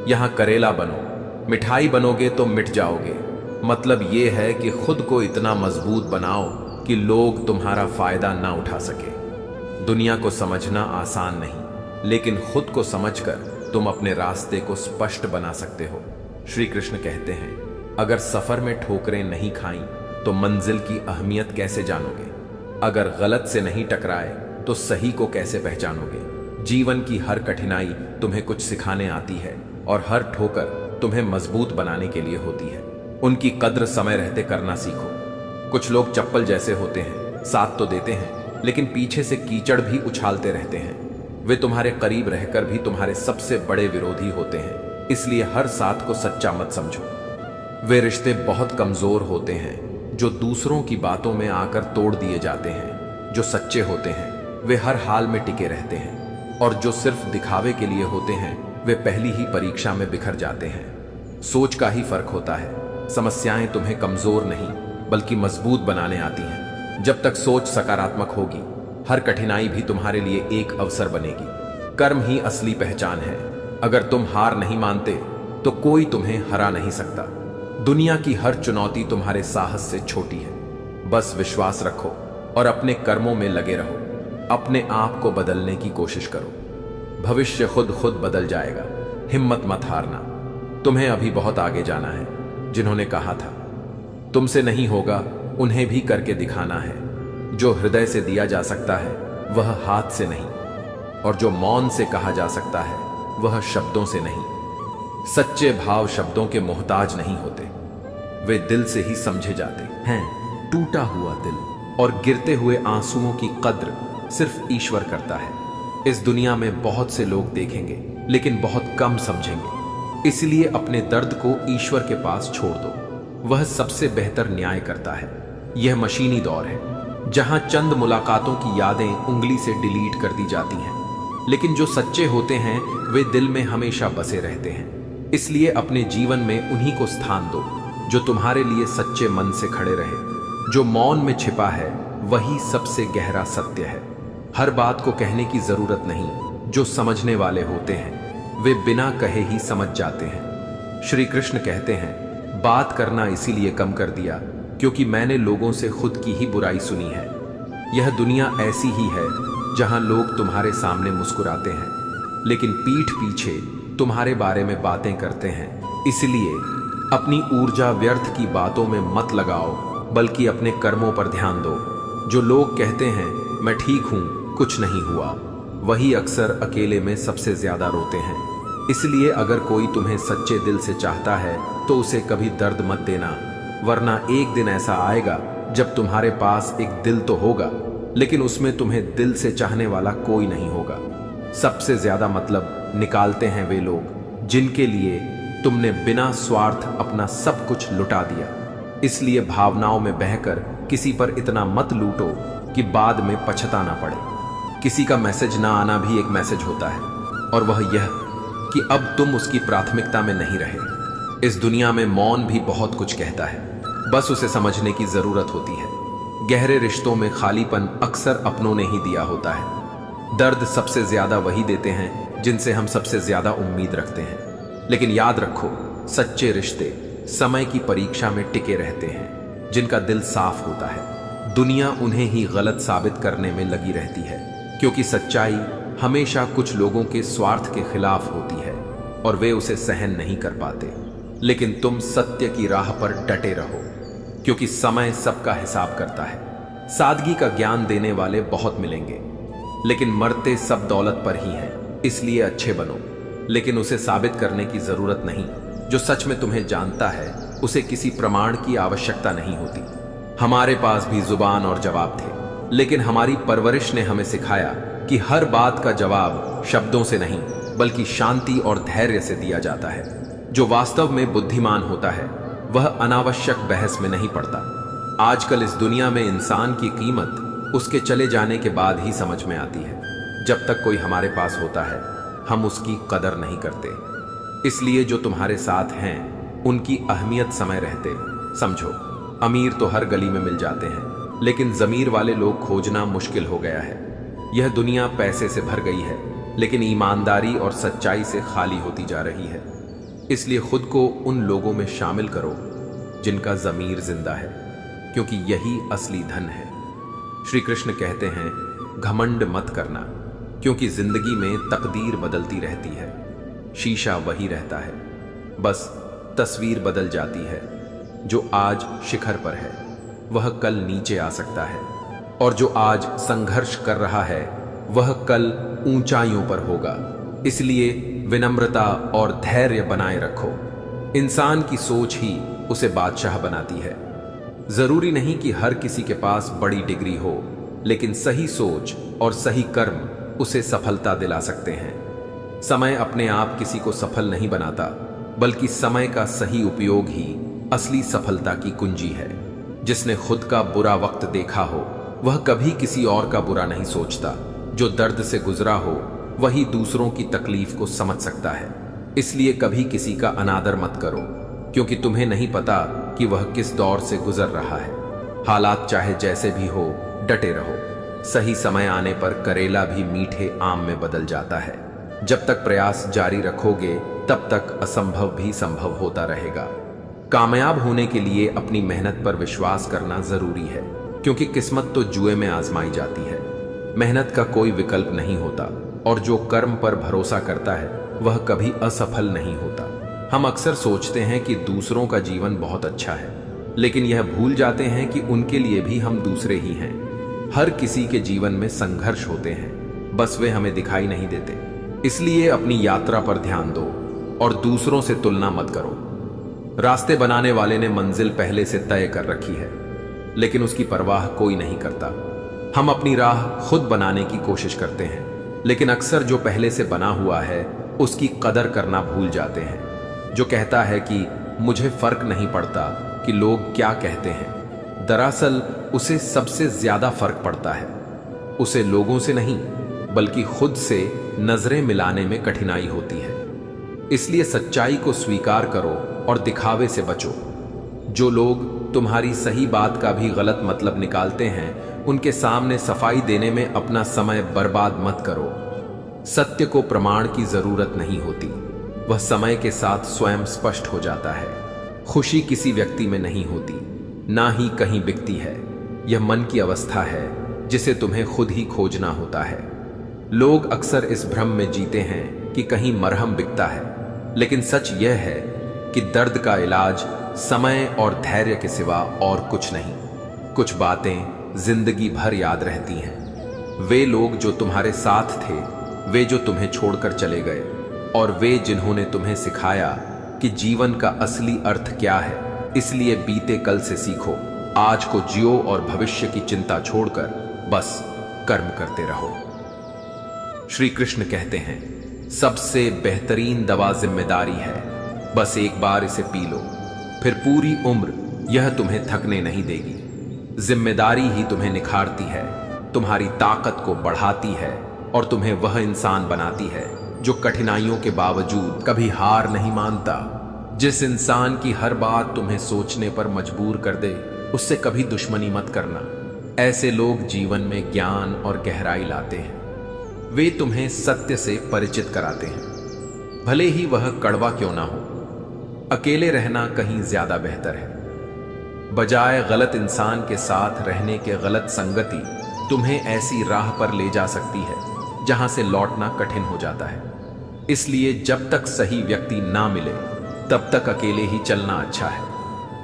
यहां करेला बनो, मिठाई बनोगे तो मिट जाओगे। मतलब यह है कि खुद को इतना मजबूत बनाओ कि लोग तुम्हारा फायदा ना उठा सके। दुनिया को समझना आसान नहीं, लेकिन खुद को समझकर तुम अपने रास्ते को स्पष्ट बना सकते हो। श्री कृष्ण कहते हैं, अगर सफर में ठोकरें नहीं खाई तो मंजिल की अहमियत कैसे जानोगे? अगर गलत से नहीं टकराए तो सही को कैसे पहचानोगे? जीवन की हर कठिनाई तुम्हें कुछ सिखाने आती है और हर ठोकर तुम्हें मजबूत बनाने के लिए होती है। उनकी कद्र समय रहते करना सीखो। कुछ लोग चप्पल जैसे होते हैं, साथ तो देते हैं लेकिन पीछे से कीचड़ भी उछालते रहते हैं। वे तुम्हारे करीब रहकर भी तुम्हारे सबसे बड़े विरोधी होते हैं, इसलिए हर साथ को सच्चा मत समझो। वे रिश्ते बहुत कमजोर होते हैं जो दूसरों की बातों में आकर तोड़ दिए जाते हैं। जो सच्चे होते हैं वे हर हाल में टिके रहते हैं, और जो सिर्फ दिखावे के लिए होते हैं वे पहली ही परीक्षा में बिखर जाते हैं। सोच का ही फर्क होता है। समस्याएं तुम्हें कमजोर नहीं बल्कि मजबूत बनाने आती हैं। जब तक सोच सकारात्मक होगी, हर कठिनाई भी तुम्हारे लिए एक अवसर बनेगी। कर्म ही असली पहचान है। अगर तुम हार नहीं मानते तो कोई तुम्हें हरा नहीं सकता। दुनिया की हर चुनौती तुम्हारे साहस से छोटी है। बस विश्वास रखो और अपने कर्मों में लगे रहो। अपने आप को बदलने की कोशिश करो। भविष्य खुद खुद बदल जाएगा। हिम्मत मत हारना। तुम्हें अभी बहुत आगे जाना है। जिन्होंने कहा था तुमसे नहीं होगा, उन्हें भी करके दिखाना है। जो हृदय से दिया जा सकता है वह हाथ से नहीं, और जो मौन से कहा जा सकता है वह शब्दों से नहीं। सच्चे भाव शब्दों के मोहताज नहीं होते, वे दिल से ही समझे जाते हैं। टूटा हुआ दिल और गिरते हुए आंसुओं की कद्र सिर्फ ईश्वर करता है। इस दुनिया में बहुत से लोग देखेंगे लेकिन बहुत कम समझेंगे, इसलिए अपने दर्द को ईश्वर के पास छोड़ दो। वह सबसे बेहतर न्याय करता है। यह मशीनी दौर है जहां चंद मुलाकातों की यादें उंगली से डिलीट कर दी जाती हैं, लेकिन जो सच्चे होते हैं वे दिल में हमेशा बसे रहते हैं। इसलिए अपने जीवन में उन्हीं को स्थान दो जो तुम्हारे लिए सच्चे मन से खड़े रहे। जो मौन में छिपा है वही सबसे गहरा सत्य है। हर बात को कहने की जरूरत नहीं। जो समझने वाले होते हैं वे बिना कहे ही समझ जाते हैं। श्री कृष्ण कहते हैं, बात करना इसीलिए कम कर दिया क्योंकि मैंने लोगों से खुद की ही बुराई सुनी है। यह दुनिया ऐसी ही है जहां लोग तुम्हारे सामने मुस्कुराते हैं लेकिन पीठ पीछे तुम्हारे बारे में बातें करते हैं। इसलिए अपनी ऊर्जा व्यर्थ की बातों में मत लगाओ, बल्कि अपने कर्मों पर ध्यान दो। जो लोग कहते हैं मैं ठीक हूं, कुछ नहीं हुआ, वही अक्सर अकेले में सबसे ज्यादा रोते हैं। इसलिए अगर कोई तुम्हें सच्चे दिल से चाहता है तो उसे कभी दर्द मत देना, वरना एक दिन ऐसा आएगा जब तुम्हारे पास एक दिल तो होगा लेकिन उसमें तुम्हें दिल से चाहने वाला कोई नहीं होगा। सबसे ज्यादा मतलब निकालते हैं वे लोग जिनके लिए तुमने बिना स्वार्थ अपना सब कुछ लुटा दिया। इसलिए भावनाओं में बहकर किसी पर इतना मत लूटो कि बाद में पछताना पड़े। किसी का मैसेज ना आना भी एक मैसेज होता है, और वह यह कि अब तुम उसकी प्राथमिकता में नहीं रहे। इस दुनिया में मौन भी बहुत कुछ कहता है, बस उसे समझने की जरूरत होती है। गहरे रिश्तों में खालीपन अक्सर अपनों ने ही दिया होता है। दर्द सबसे ज्यादा वही देते हैं जिनसे हम सबसे ज्यादा उम्मीद रखते हैं। लेकिन याद रखो, सच्चे रिश्ते समय की परीक्षा में टिके रहते हैं। जिनका दिल साफ होता है, दुनिया उन्हें ही गलत साबित करने में लगी रहती है, क्योंकि सच्चाई हमेशा कुछ लोगों के स्वार्थ के खिलाफ होती है और वे उसे सहन नहीं कर पाते। लेकिन तुम सत्य की राह पर डटे रहो, क्योंकि समय सबका हिसाब करता है। सादगी का ज्ञान देने वाले बहुत मिलेंगे, लेकिन मरते सब दौलत पर ही हैं। इसलिए अच्छे बनो, लेकिन उसे साबित करने की जरूरत नहीं। जो सच में तुम्हें जानता है उसे किसी प्रमाण की आवश्यकता नहीं होती। हमारे पास भी जुबान और जवाब थे, लेकिन हमारी परवरिश ने हमें सिखाया कि हर बात का जवाब शब्दों से नहीं बल्कि शांति और धैर्य से दिया जाता है। जो वास्तव में बुद्धिमान होता है वह अनावश्यक बहस में नहीं पड़ता। आजकल इस दुनिया में इंसान की कीमत उसके चले जाने के बाद ही समझ में आती है। जब तक कोई हमारे पास होता है हम उसकी कदर नहीं करते। इसलिए जो तुम्हारे साथ हैं उनकी अहमियत समय रहते समझो। अमीर तो हर गली में मिल जाते हैं, लेकिन जमीर वाले लोग खोजना मुश्किल हो गया है। यह दुनिया पैसे से भर गई है, लेकिन ईमानदारी और सच्चाई से खाली होती जा रही है। इसलिए खुद को उन लोगों में शामिल करो जिनका जमीर जिंदा है, क्योंकि यही असली धन है। श्री कृष्ण कहते हैं, घमंड मत करना, क्योंकि जिंदगी में तकदीर बदलती रहती है। शीशा वही रहता है, बस तस्वीर बदल जाती है। जो आज शिखर पर है वह कल नीचे आ सकता है, और जो आज संघर्ष कर रहा है वह कल ऊंचाइयों पर होगा। इसलिए विनम्रता और धैर्य बनाए रखो। इंसान की सोच ही उसे बादशाह बनाती है। जरूरी नहीं कि हर किसी के पास बड़ी डिग्री हो, लेकिन सही सोच और सही कर्म उसे सफलता दिला सकते हैं। समय अपने आप किसी को सफल नहीं बनाता, बल्कि समय का सही उपयोग ही असली सफलता की कुंजी है। जिसने खुद का बुरा वक्त देखा हो वह कभी किसी और का बुरा नहीं सोचता। जो दर्द से गुजरा हो वही दूसरों की तकलीफ को समझ सकता है। इसलिए कभी किसी का अनादर मत करो, क्योंकि तुम्हें नहीं पता कि वह किस दौर से गुजर रहा है। हालात चाहे जैसे भी हो, डटे रहो। सही समय आने पर करेला भी मीठे आम में बदल जाता है। जब तक प्रयास जारी रखोगे तब तक असंभव भी संभव होता रहेगा। कामयाब होने के लिए अपनी मेहनत पर विश्वास करना जरूरी है, क्योंकि किस्मत तो जुए में आजमाई जाती है। मेहनत का कोई विकल्प नहीं होता, और जो कर्म पर भरोसा करता है वह कभी असफल नहीं होता। हम अक्सर सोचते हैं कि दूसरों का जीवन बहुत अच्छा है, लेकिन यह भूल जाते हैं कि उनके लिए भी हम दूसरे ही हैं। हर किसी के जीवन में संघर्ष होते हैं, बस वे हमें दिखाई नहीं देते। इसलिए अपनी यात्रा पर ध्यान दो और दूसरों से तुलना मत करो। रास्ते बनाने वाले ने मंजिल पहले से तय कर रखी है, लेकिन उसकी परवाह कोई नहीं करता। हम अपनी राह खुद बनाने की कोशिश करते हैं, लेकिन अक्सर जो पहले से बना हुआ है उसकी कदर करना भूल जाते हैं। जो कहता है कि मुझे फर्क नहीं पड़ता कि लोग क्या कहते हैं, दरअसल उसे सबसे ज्यादा फर्क पड़ता है। उसे लोगों से नहीं, बल्कि खुद से नजरें मिलाने में कठिनाई होती है। इसलिए सच्चाई को स्वीकार करो और दिखावे से बचो। जो लोग तुम्हारी सही बात का भी गलत मतलब निकालते हैं, उनके सामने सफाई देने में अपना समय बर्बाद मत करो। सत्य को प्रमाण की जरूरत नहीं होती, वह समय के साथ स्वयं स्पष्ट हो जाता है। खुशी किसी व्यक्ति में नहीं होती, ना ही कहीं बिकती है। यह मन की अवस्था है जिसे तुम्हें खुद ही खोजना होता है। लोग अक्सर इस भ्रम में जीते हैं कि कहीं मरहम बिकता है, लेकिन सच यह है कि दर्द का इलाज समय और धैर्य के सिवा और कुछ नहीं। कुछ बातें जिंदगी भर याद रहती हैं। वे लोग जो तुम्हारे साथ थे, वे जो तुम्हें छोड़कर चले गए, और वे जिन्होंने तुम्हें सिखाया कि जीवन का असली अर्थ क्या है। इसलिए बीते कल से सीखो, आज को जियो और भविष्य की चिंता छोड़कर बस कर्म करते रहो। श्री कृष्ण कहते हैं, सबसे बेहतरीन दवा जिम्मेदारी है। बस एक बार इसे पी लो, फिर पूरी उम्र यह तुम्हें थकने नहीं देगी। जिम्मेदारी ही तुम्हें निखारती है, तुम्हारी ताकत को बढ़ाती है और तुम्हें वह इंसान बनाती है जो कठिनाइयों के बावजूद कभी हार नहीं मानता। जिस इंसान की हर बात तुम्हें सोचने पर मजबूर कर दे, उससे कभी दुश्मनी मत करना। ऐसे लोग जीवन में ज्ञान और गहराई लाते हैं। वे तुम्हें सत्य से परिचित कराते हैं, भले ही वह कड़वा क्यों ना हो। अकेले रहना कहीं ज्यादा बेहतर है। बजाय गलत इंसान के साथ रहने के गलत संगति तुम्हें ऐसी राह पर ले जा सकती है जहां से लौटना कठिन हो जाता है। इसलिए जब तक सही व्यक्ति ना मिले तब तक अकेले ही चलना अच्छा है।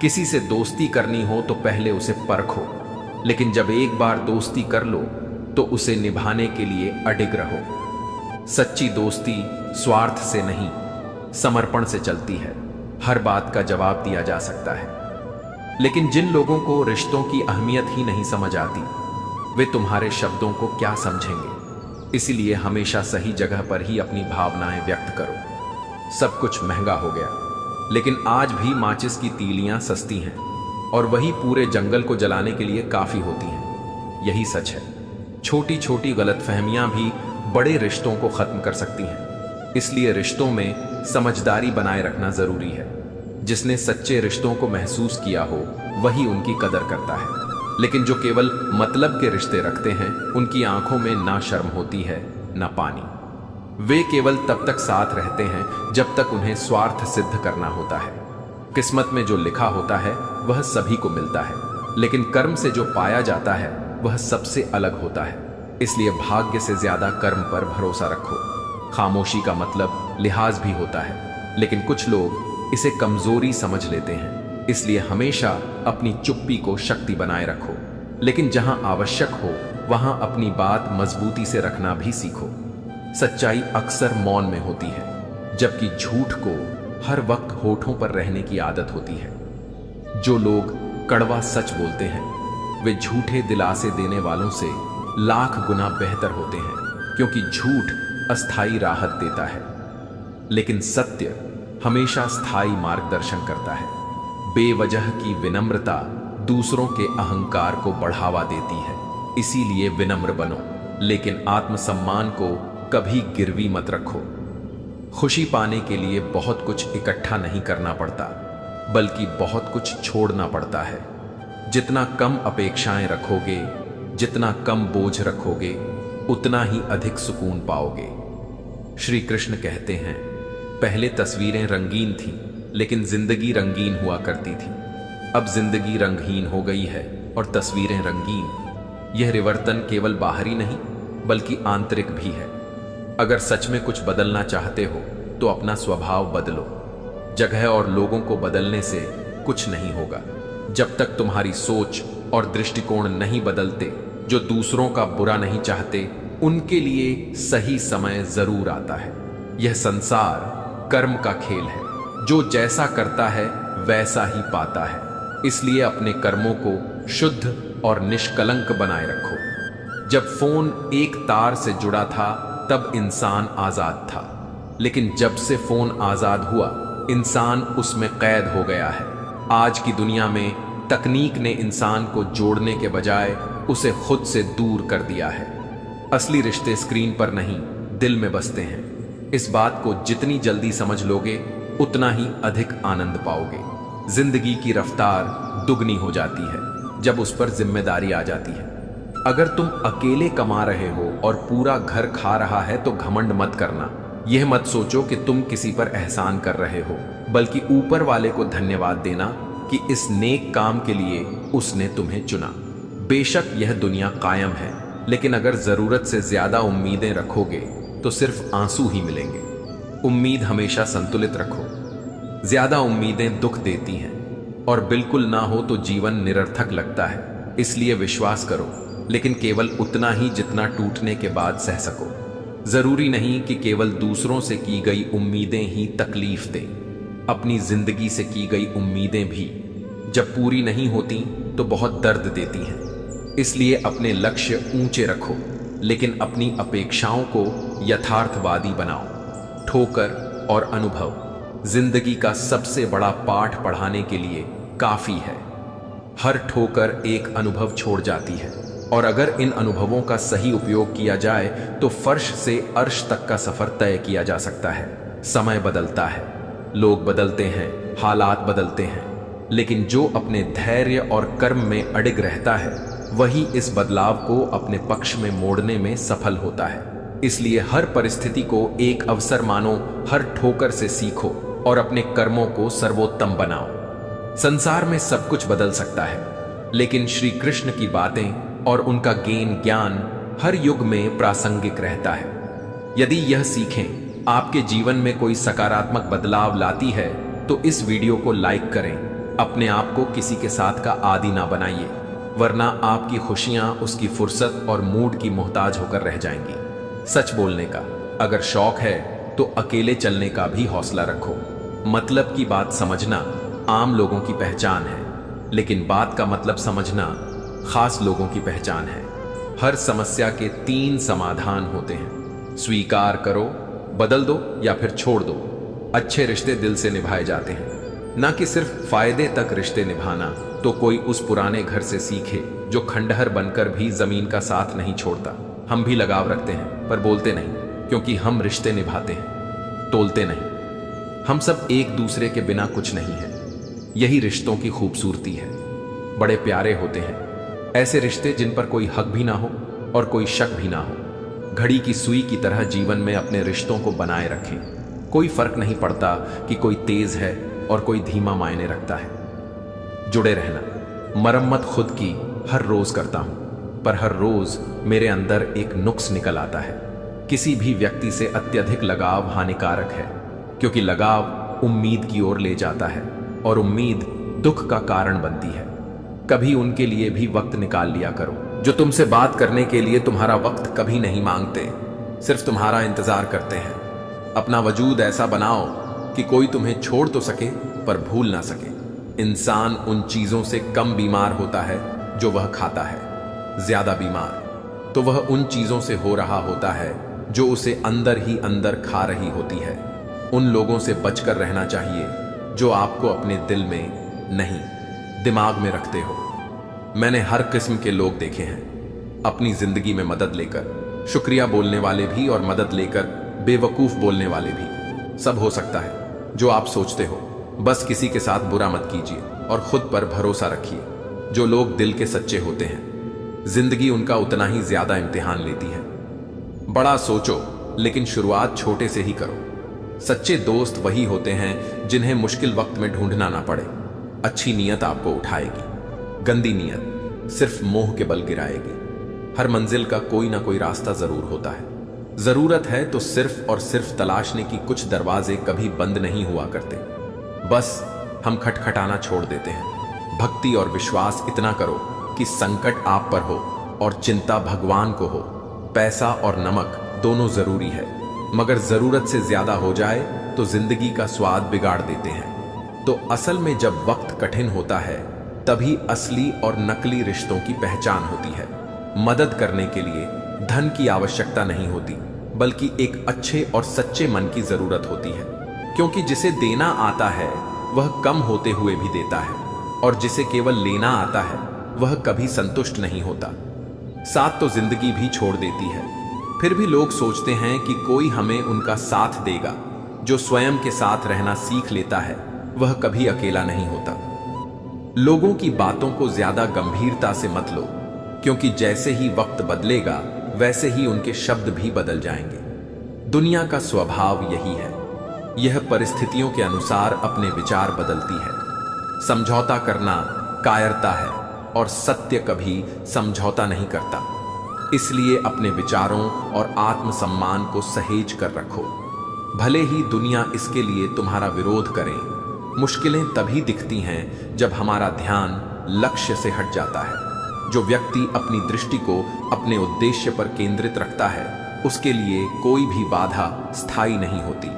किसी से दोस्ती करनी हो तो पहले उसे परखो, लेकिन जब एक बार दोस्ती कर लो तो उसे निभाने के लिए अडिग रहो। सच्ची दोस्ती स्वार्थ से नहीं, समर्पण से चलती है। हर बात का जवाब दिया जा सकता है, लेकिन जिन लोगों को रिश्तों की अहमियत ही नहीं समझ आती, वे तुम्हारे शब्दों को क्या समझेंगे। इसलिए हमेशा सही जगह पर ही अपनी भावनाएं व्यक्त करो। सब कुछ महंगा हो गया, लेकिन आज भी माचिस की तीलियां सस्ती हैं, और वही पूरे जंगल को जलाने के लिए काफी होती हैं। यही सच है। छोटी छोटी गलतफहमियां भी बड़े रिश्तों को खत्म कर सकती हैं। इसलिए रिश्तों में समझदारी बनाए रखना जरूरी है। जिसने सच्चे रिश्तों को महसूस किया हो वही उनकी कदर करता है, लेकिन जो केवल मतलब के रिश्ते रखते हैं उनकी आंखों में ना शर्म होती है ना पानी। वे केवल तब तक साथ रहते हैं जब तक उन्हें स्वार्थ सिद्ध करना होता है। किस्मत में जो लिखा होता है वह सभी को मिलता है, लेकिन कर्म से जो पाया जाता है वह सबसे अलग होता है। इसलिए भाग्य से ज्यादा कर्म पर भरोसा रखो। खामोशी का मतलब लिहाज भी होता है, लेकिन कुछ लोग इसे कमजोरी समझ लेते हैं। इसलिए हमेशा अपनी चुप्पी को शक्ति बनाए रखो, लेकिन जहां आवश्यक हो वहां अपनी बात मजबूती से रखना भी सीखो। सच्चाई अक्सर मौन में होती है, जबकि झूठ को हर वक्त होठों पर रहने की आदत होती है। जो लोग कड़वा सच बोलते हैं वे झूठे दिलासे देने वालों से लाख गुना बेहतर होते हैं, क्योंकि झूठ अस्थाई राहत देता है लेकिन सत्य हमेशा स्थायी मार्गदर्शन करता है। बेवजह की विनम्रता दूसरों के अहंकार को बढ़ावा देती है, इसीलिए विनम्र बनो, लेकिन आत्मसम्मान को कभी गिरवी मत रखो। खुशी पाने के लिए बहुत कुछ इकट्ठा नहीं करना पड़ता, बल्कि बहुत कुछ छोड़ना पड़ता है। जितना कम अपेक्षाएं रखोगे, जितना कम बोझ रखोगे, उतना ही अधिक सुकून पाओगे। श्री कृष्ण कहते हैं, पहले तस्वीरें रंगीन थीं, लेकिन जिंदगी रंगीन हुआ करती थी। अब जिंदगी रंगहीन हो गई है और तस्वीरें रंगीन। यह रिवर्तन केवल बाहरी नहीं, बल्कि आंतरिक भी है। अगर सच में कुछ बदलना चाहते हो तो अपना स्वभाव बदलो। जगह और लोगों को बदलने से कुछ नहीं होगा। जब तक तुम्हारी सोच और दृष्टिकोण नहीं बदलते, जो दूसरों का बुरा नहीं चाहते, उनके लिए सही समय जरूर आता है। यह संसार कर्म का खेल है, जो जैसा करता है वैसा ही पाता है। इसलिए अपने कर्मों को शुद्ध और निष्कलंक बनाए रखो। जब फोन एक तार से जुड़ा था तब इंसान आजाद था, लेकिन जब से फोन आजाद हुआ, इंसान उसमें कैद हो गया है। आज की दुनिया में तकनीक ने इंसान को जोड़ने के बजाय उसे खुद से दूर कर दिया है। असली रिश्ते स्क्रीन पर नहीं, दिल में बसते हैं। इस बात को जितनी जल्दी समझ लोगे, उतना ही अधिक आनंद पाओगे। जिंदगी की रफ्तार दुगनी हो जाती है जब उस पर जिम्मेदारी आ जाती है। अगर तुम अकेले कमा रहे हो और पूरा घर खा रहा है तो घमंड मत करना। यह मत सोचो कि तुम किसी पर एहसान कर रहे हो, बल्कि ऊपर वाले को धन्यवाद देना कि इस नेक काम के लिए उसने तुम्हें चुना। बेशक यह दुनिया कायम है, लेकिन अगर जरूरत से ज्यादा उम्मीदें रखोगे तो सिर्फ आंसू ही मिलेंगे। उम्मीद हमेशा संतुलित रखो। ज्यादा उम्मीदें दुख देती हैं और बिल्कुल ना हो तो जीवन निरर्थक लगता है। इसलिए विश्वास करो, लेकिन केवल उतना ही जितना टूटने के बाद सह सको। जरूरी नहीं कि केवल दूसरों से की गई उम्मीदें ही तकलीफ दें। अपनी जिंदगी से की गई उम्मीदें भी जब पूरी नहीं होती तो बहुत दर्द देती हैं। इसलिए अपने लक्ष्य ऊंचे रखो, लेकिन अपनी अपेक्षाओं को यथार्थवादी बनाओ। ठोकर और अनुभव जिंदगी का सबसे बड़ा पाठ पढ़ाने के लिए काफी है। हर ठोकर एक अनुभव छोड़ जाती है, और अगर इन अनुभवों का सही उपयोग किया जाए तो फर्श से अर्श तक का सफर तय किया जा सकता है। समय बदलता है, लोग बदलते हैं, हालात बदलते हैं, लेकिन जो अपने धैर्य और कर्म में अडिग रहता है, वही इस बदलाव को अपने पक्ष में मोड़ने में सफल होता है। इसलिए हर परिस्थिति को एक अवसर मानो, हर ठोकर से सीखो और अपने कर्मों को सर्वोत्तम बनाओ। संसार में सब कुछ बदल सकता है, लेकिन श्री कृष्ण की बातें और उनका ज्ञान हर युग में प्रासंगिक रहता है। यदि यह सीखें आपके जीवन में कोई सकारात्मक बदलाव लाती है तो इस वीडियो को लाइक करें। अपने आप को किसी के साथ का आदी ना बनाइए, वरना आपकी खुशियां उसकी फुर्सत और मूड की मोहताज होकर रह जाएंगी। सच बोलने का अगर शौक है तो अकेले चलने का भी हौसला रखो। मतलब की बात समझना आम लोगों की पहचान है, लेकिन बात का मतलब समझना खास लोगों की पहचान है। हर समस्या के 3 समाधान होते हैं, स्वीकार करो, बदल दो या फिर छोड़ दो। अच्छे रिश्ते दिल से निभाए जाते हैं, ना कि सिर्फ फायदे तक रिश्ते निभाना तो कोई उस पुराने घर से सीखे जो खंडहर बनकर भी जमीन का साथ नहीं छोड़ता। हम भी लगाव रखते हैं पर बोलते नहीं, क्योंकि हम रिश्ते निभाते हैं, तोलते नहीं। हम सब एक दूसरे के बिना कुछ नहीं है। यही रिश्तों की खूबसूरती है। बड़े प्यारे होते हैं ऐसे रिश्ते जिन पर कोई हक भी ना हो और कोई शक भी ना हो। घड़ी की सुई की तरह जीवन में अपने रिश्तों को बनाए रखें। कोई फर्क नहीं पड़ता कि कोई तेज है और कोई धीमा मायने रखता है। जुड़े रहना। मरम्मत खुद की हर रोज करता हूं, पर हर रोज मेरे अंदर एक नुक्स निकल आता है। किसी भी व्यक्ति से अत्यधिक लगाव हानिकारक है, क्योंकि लगाव उम्मीद की ओर ले जाता है और उम्मीद दुख का कारण बनती है। कभी उनके लिए भी वक्त निकाल लिया करो जो तुमसे बात करने के लिए तुम्हारा वक्त कभी नहीं मांगते, सिर्फ तुम्हारा इंतजार करते हैं। अपना वजूद ऐसा बनाओ कि कोई तुम्हें छोड़ तो सके पर भूल ना सके। इंसान उन चीजों से कम बीमार होता है जो वह खाता है। ज्यादा बीमार तो वह उन चीजों से हो रहा होता है जो उसे अंदर ही अंदर खा रही होती है। उन लोगों से बचकर रहना चाहिए जो आपको अपने दिल में नहीं, दिमाग में रखते हो। मैंने हर किस्म के लोग देखे हैं अपनी जिंदगी में, मदद लेकर शुक्रिया बोलने वाले भी और मदद लेकर बेवकूफ बोलने वाले भी। सब हो सकता है जो आप सोचते हो, बस किसी के साथ बुरा मत कीजिए और खुद पर भरोसा रखिए। जो लोग दिल के सच्चे होते हैं, जिंदगी उनका उतना ही ज्यादा इम्तिहान लेती है। बड़ा सोचो लेकिन शुरुआत छोटे से ही करो। सच्चे दोस्त वही होते हैं जिन्हें मुश्किल वक्त में ढूंढना ना पड़े। अच्छी नीयत आपको उठाएगी, गंदी नीयत सिर्फ मोह के बल गिराएगी। हर मंजिल का कोई ना कोई रास्ता जरूर होता है। जरूरत है तो सिर्फ और सिर्फ तलाशने की। कुछ दरवाजे कभी बंद नहीं हुआ करते, बस हम खटखटाना छोड़ देते हैं। भक्ति और विश्वास इतना करो कि संकट आप पर हो और चिंता भगवान को हो। पैसा और नमक दोनों जरूरी है, मगर जरूरत से ज्यादा हो जाए तो जिंदगी का स्वाद बिगाड़ देते हैं। तो असल में जब वक्त कठिन होता है तभी असली और नकली रिश्तों की पहचान होती है। मदद करने के लिए धन की आवश्यकता नहीं होती, बल्कि एक अच्छे और सच्चे मन की जरूरत होती है। क्योंकि जिसे देना आता है वह कम होते हुए भी देता है, और जिसे केवल लेना आता है वह कभी संतुष्ट नहीं होता। साथ तो जिंदगी भी छोड़ देती है, फिर भी लोग सोचते हैं कि कोई हमें उनका साथ देगा। जो स्वयं के साथ रहना सीख लेता है वह कभी अकेला नहीं होता। लोगों की बातों को ज्यादा गंभीरता से मत लो, क्योंकि जैसे ही वक्त बदलेगा वैसे ही उनके शब्द भी बदल जाएंगे। दुनिया का स्वभाव यही है, यह परिस्थितियों के अनुसार अपने विचार बदलती है। समझौता करना कायरता है और सत्य कभी समझौता नहीं करता। इसलिए अपने विचारों और आत्मसम्मान को सहेज कर रखो, भले ही दुनिया इसके लिए तुम्हारा विरोध करे। मुश्किलें तभी दिखती हैं जब हमारा ध्यान लक्ष्य से हट जाता है। जो व्यक्ति अपनी दृष्टि को अपने उद्देश्य पर केंद्रित रखता है उसके लिए कोई भी बाधा स्थायी नहीं होती।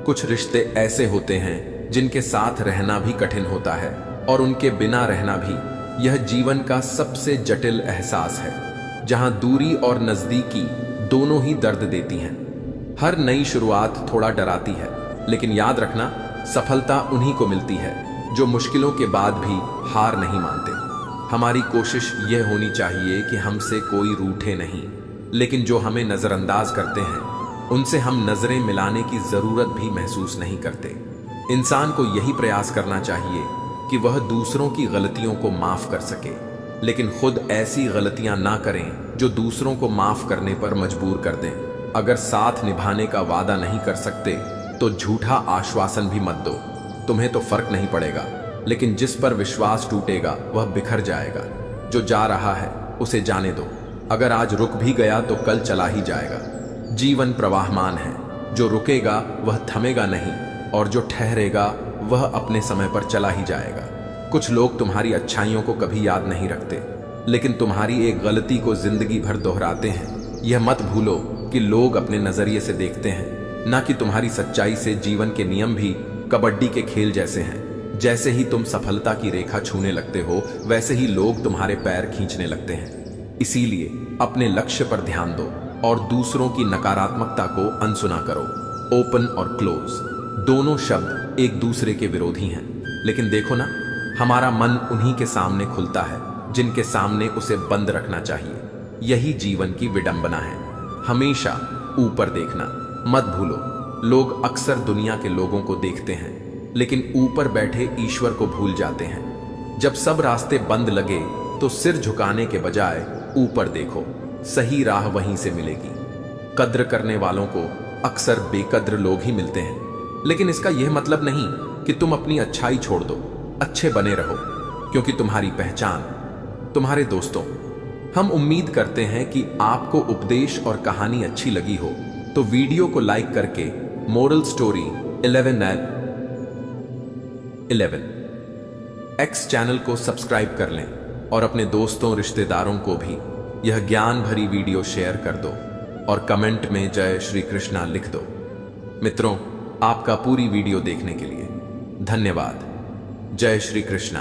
कुछ रिश्ते ऐसे होते हैं जिनके साथ रहना भी कठिन होता है और उनके बिना रहना भी। यह जीवन का सबसे जटिल एहसास है, जहां दूरी और नजदीकी दोनों ही दर्द देती हैं। हर नई शुरुआत थोड़ा डराती है, लेकिन याद रखना सफलता उन्हीं को मिलती है जो मुश्किलों के बाद भी हार नहीं मानते। हमारी कोशिश यह होनी चाहिए कि हमसे कोई रूठे नहीं, लेकिन जो हमें नजरअंदाज करते हैं उनसे हम नजरें मिलाने की जरूरत भी महसूस नहीं करते। इंसान को यही प्रयास करना चाहिए कि वह दूसरों की गलतियों को माफ कर सके, लेकिन खुद ऐसी गलतियां ना करें जो दूसरों को माफ करने पर मजबूर कर दें। अगर साथ निभाने का वादा नहीं कर सकते तो झूठा आश्वासन भी मत दो। तुम्हें तो फर्क नहीं पड़ेगा, लेकिन जिस पर विश्वास टूटेगा वह बिखर जाएगा। जो जा रहा है उसे जाने दो, अगर आज रुक भी गया तो कल चला ही जाएगा। जीवन प्रवाहमान है, जो रुकेगा वह थमेगा नहीं, और जो ठहरेगा वह अपने समय पर चला ही जाएगा। कुछ लोग तुम्हारी अच्छाइयों को कभी याद नहीं रखते, लेकिन तुम्हारी एक गलती को जिंदगी भर दोहराते हैं। यह मत भूलो कि लोग अपने नजरिए से देखते हैं, ना कि तुम्हारी सच्चाई से। जीवन के नियम भी कबड्डी के खेल जैसे हैं। जैसे ही तुम सफलता की रेखा छूने लगते हो वैसे ही लोग तुम्हारे पैर खींचने लगते हैं। इसीलिए अपने लक्ष्य पर ध्यान दो और दूसरों की नकारात्मकता को अनसुना करो। ओपन और क्लोज दोनों शब्द एक दूसरे के विरोधी हैं, लेकिन देखो ना, हमारा मन उन्हीं के सामने खुलता है जिनके सामने उसे बंद रखना चाहिए। यही जीवन की विडंबना है। हमेशा ऊपर देखना मत भूलो। लोग अक्सर दुनिया के लोगों को देखते हैं, लेकिन ऊपर बैठे ईश्वर को भूल जाते हैं। जब सब रास्ते बंद लगे तो सिर झुकाने के बजाय ऊपर देखो, सही राह वहीं से मिलेगी। कद्र करने वालों को अक्सर बेकद्र लोग ही मिलते हैं, लेकिन इसका यह मतलब नहीं कि तुम अपनी अच्छाई छोड़ दो। अच्छे बने रहो, क्योंकि तुम्हारी पहचान तुम्हारे दोस्तों। हम उम्मीद करते हैं कि आपको उपदेश और कहानी अच्छी लगी हो, तो वीडियो को लाइक करके मोरल स्टोरी 11 एक्स चैनल को सब्सक्राइब कर लें और अपने दोस्तों रिश्तेदारों को भी यह ज्ञान भरी वीडियो शेयर कर दो और कमेंट में जय श्री कृष्णा लिख दो। मित्रों, आपका पूरी वीडियो देखने के लिए धन्यवाद। जय श्री कृष्णा।